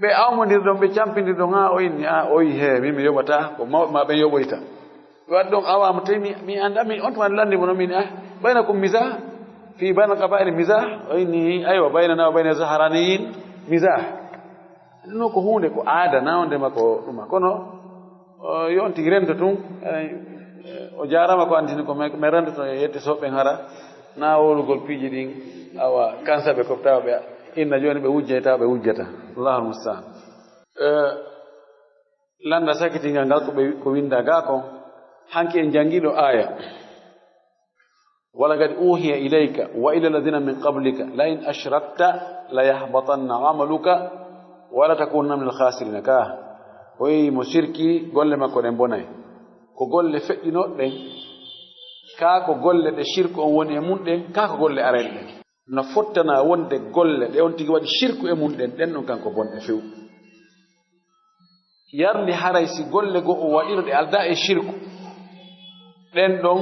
ɓe awmodirɗon ɓe campidirɗon ha o inni oyi he min mi yoɓata ko mawɓe ma ɓe yoɓoyta ɓe waɗi ɗon awama tawi mi anda min on tuma landimo noon min ɓayna kum misah fi bayna kabairi misah o inni aywa baynana o bayna zaharaniyin misah ɗum ko hunde ko aada nawdema ko ɗuma kono yon tigi rento tun o jarama ko andini ko mi rendoto e yette soɓɓen hara na wolugol piiji ɗin awa kansaɓe ko tawa ɓe inna joni ɓe wujjay tawa ɓe wujjata allahul mustaan landa sakkitingal ngal ko winda ga ko hanki en jangiɗo aya wala kadi uhiya ilayka wa ila alladina min qablika la in ashrakta la yahbatanna amaluka wala takunna min alkhasirina ka o yi mo sirki golle makko ɗen bonay ko golle feƴƴinoɗɗen ka ko golle ɗe shirku on woni e mum ɗen ka ko golle arene ɗen no fottana wonde golle ɗe on tigi waɗi shirku e mum ɗen ɗen ɗon kanko bonɗe few yardi haray si golle go o waɗino ɗe alda e shirku ɗen ɗon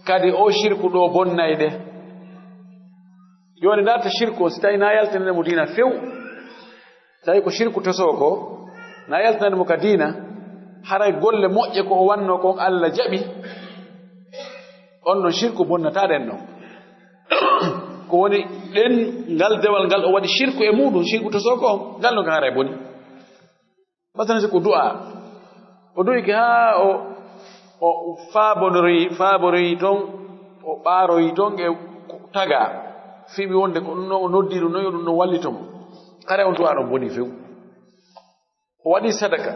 kadi o shirku ɗo bonnay ɗe joni darta shirku o si tawi na yaltinane mo dina few tawi ko shirku tesowo ko na yaltinane mo ka dina haray golle moƴƴe ko o wanno kon Allah jaɓi on ɗon shirku bonnata ɗen ɗon ko woni ɗen ngal dewal ngal o waɗi shirku e muɗum shirku tesowo ko ngal ɗon ko haray boni masalan si ko du'a o du'ike ha o faaboroyi toon o ɓaaroyi toon e taga fiɓi wonde ko ɗum o noddi ɗum noon yo ɗum ɗon wallitomo kare on du'a ɗon boni few o waɗi sadaka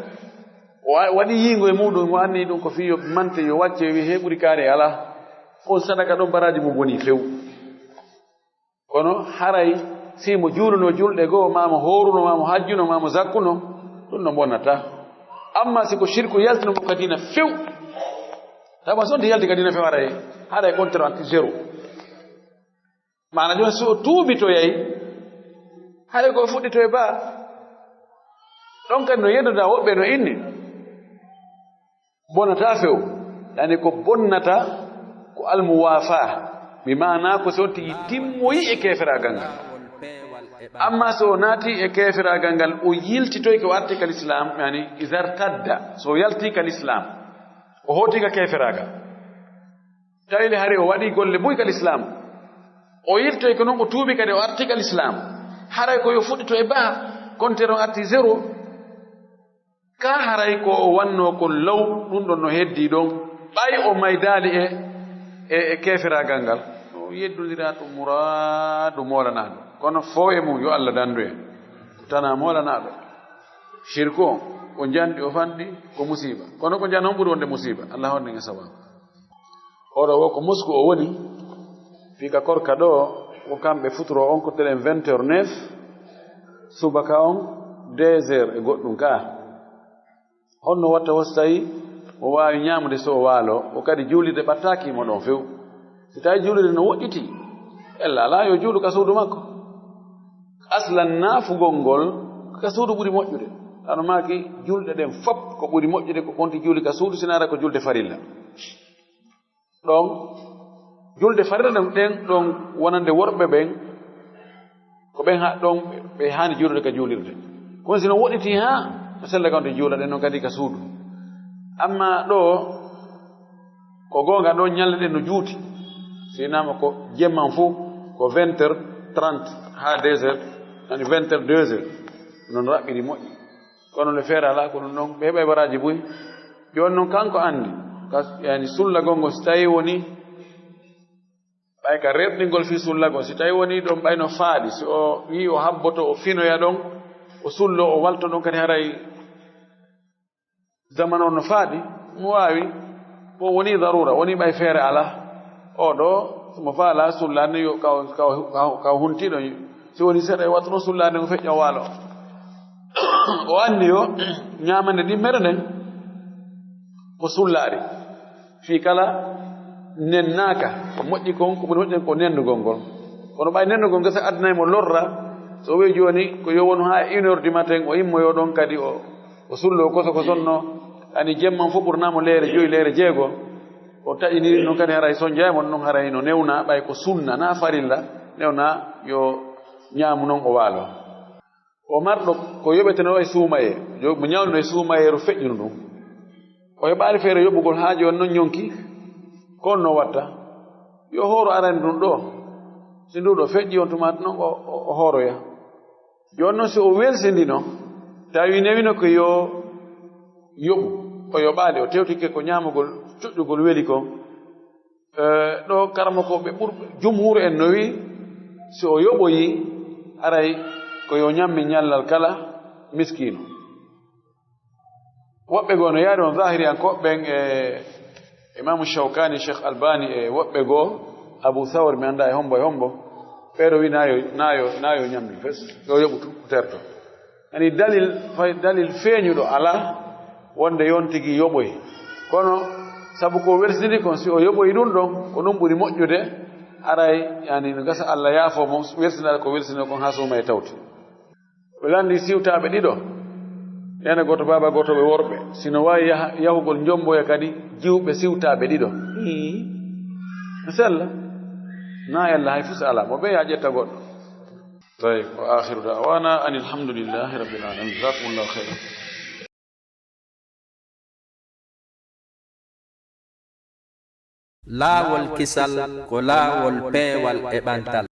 o waɗi yiingo e muɗum o anni ɗum ko fi yo mante yo wacce wi he ɓuri kaare ala on sadaka ɗon baraji mo boni few kono haray si mo juuluno julɗe goo mamo horuno mamo hajjuno mamo zakkuno ɗum no bonnata amma siko shirku yaltino mo kadina few tawa so nde yalti kadina few haɗa e compteur anti zéro mana joni so tuubi to yayi hay ko fuɗɗi to e ba ɗon kadi no yeddoda woɓɓe no inni bonata few yani ko bonnata ko almuwafa mi mana ko so tigi timmoyi e keferagal ngal amma so naati e keferagal ngal o yiltitoy ko arti kal islam yani izartadda so yalti kal islam o hoti ka keferagal tawile hari o waɗi golle buy kal islam o yiltoy ko noon o tuubi kadi o arti kal islam haray ko yo fuɗɗito e ba kontere on arti zéro ka haray ko o wanno ko law ɗum ɗon no heddi ɗon ɓay o maydali e keferagal ngal o yeddodira ɗum muradu molanaɗo kono fo e mum yo Allah dandu en tana molanaɗo shirku on ko jandi o fanɗi ko musiba kono ko jan on ɓuri wonde musiba Allah honde e sababu oɗo wo ko Moscou o woni fika korka ɗo ko kamɓe futuro on ko telen 20h09 subaka on 2h e goɗɗum ka honno watta so tawi o wawi ñamude so o waalo o kadi juulide ɓattakimo ɗon few so tawi juulide no woɗɗiti ella ala yo juulu ka suudu makko aslan naafugol ngol ka suudu ɓuri moƴƴude ano maki julɗe ɗen fop ko ɓuri moƴƴude ko gonti juuli ka suudu sinara ko julde farilla ɗon julde farilla ɗen ɗon wonande worɓe ɓen ko ɓen ha ɗon ɓe hani juulude ka juulirde kono sino woɗɗiti ha sella kawde juula ɗen noon kadi ka suudu amma ɗo ko gonga ɗo ñalle ɗen no juuti sinama ko jemman fuu ko 20h30 ha 2h yani 20h 2h non raɓɓiɗi moƴƴi kono le feere ala ko ɗum ɗon ɓe heɓa baraji boyi joni noon kanko andi yani sullagol so tawi woni ɓay ka rerɗingol fi sullagol si tawi woni ɗon ɓayno faaɗi so o wi o habboto o finoya ɗon o sullo o walto ɗon kadi haray zaman on no faaɗi mo wawi bo woni darura woni ɓay feere ala oɗo somo faala sullade yo kaw huntiɗo si woni seeɗa e wattuno sullade ko feƴƴo waalo o andi yo ñamande ɗimmere nden ko sullaɗe fi kala nennaka ko moƴƴi kon ko ɓuri moƴƴen ko nennugol ngol kono ɓay nennugol ngesa addinaymo lorra so wi joni ko yo won ha 1h du matin o immoyo ɗon kadi o sullo koso ko sonno ani jemman fof ɓurnamo leere 5 leere 6 o taƴiniri noon kadi haray soñjaymo noon haray no newna ɓay ko sunna na farilla newna yo ñaamu noon o waalo o marɗo ko yoɓeteno e suumaye mo ñawnuno e suumayeero feƴƴunu ɗum o heɓaali feere yoɓugol haa joni noon ñonki kon no watta yo hooro arani ɗum ɗo si nduɗo feƴƴi on tumata noon o hooroya joni noon si o welsindino tawi newino ko yo yoɓu o yoɓaali o tewtike ko ñaamugol cuƴƴugol weli kon ɗo karama ko ɓe ɓurɓe jumhur en no wi si o yoɓoyi aray ko yo ñammi ñallal kala miskino woɓɓe goo no yaari on zahiri an koɓɓen e imamu Shawkani Cheikh Albani e woɓɓe goo Abu Thawr mi anda e hombo ɓeeɗo wi nayo ñammi fes yo yoɓutu terto ani dalil feeñuɗo ala wonde yon tigi yoɓoy kono sabu ko welsidi kon si o yoɓoy ɗum ɗon ko ɗum ɓuri moƴƴude aray yani no gasa Allah yaafomo welsinade ko welsino kon ha suma e tawti ɓe landi siwtaɓe ɗiɗo nene goto baba goto ɓe worɓe sino wawi yahugol jomboya kadi jiwɓe siwtaɓe ɗiɗo no sella na yalla hay fus ala mo ɓe ya ƴetta goɗɗo tawi wa akhiru da'wana anil hamdulillahi rabbil alamin jazakumullahu khairan laawol kisal ko laawol peewal e ɓantal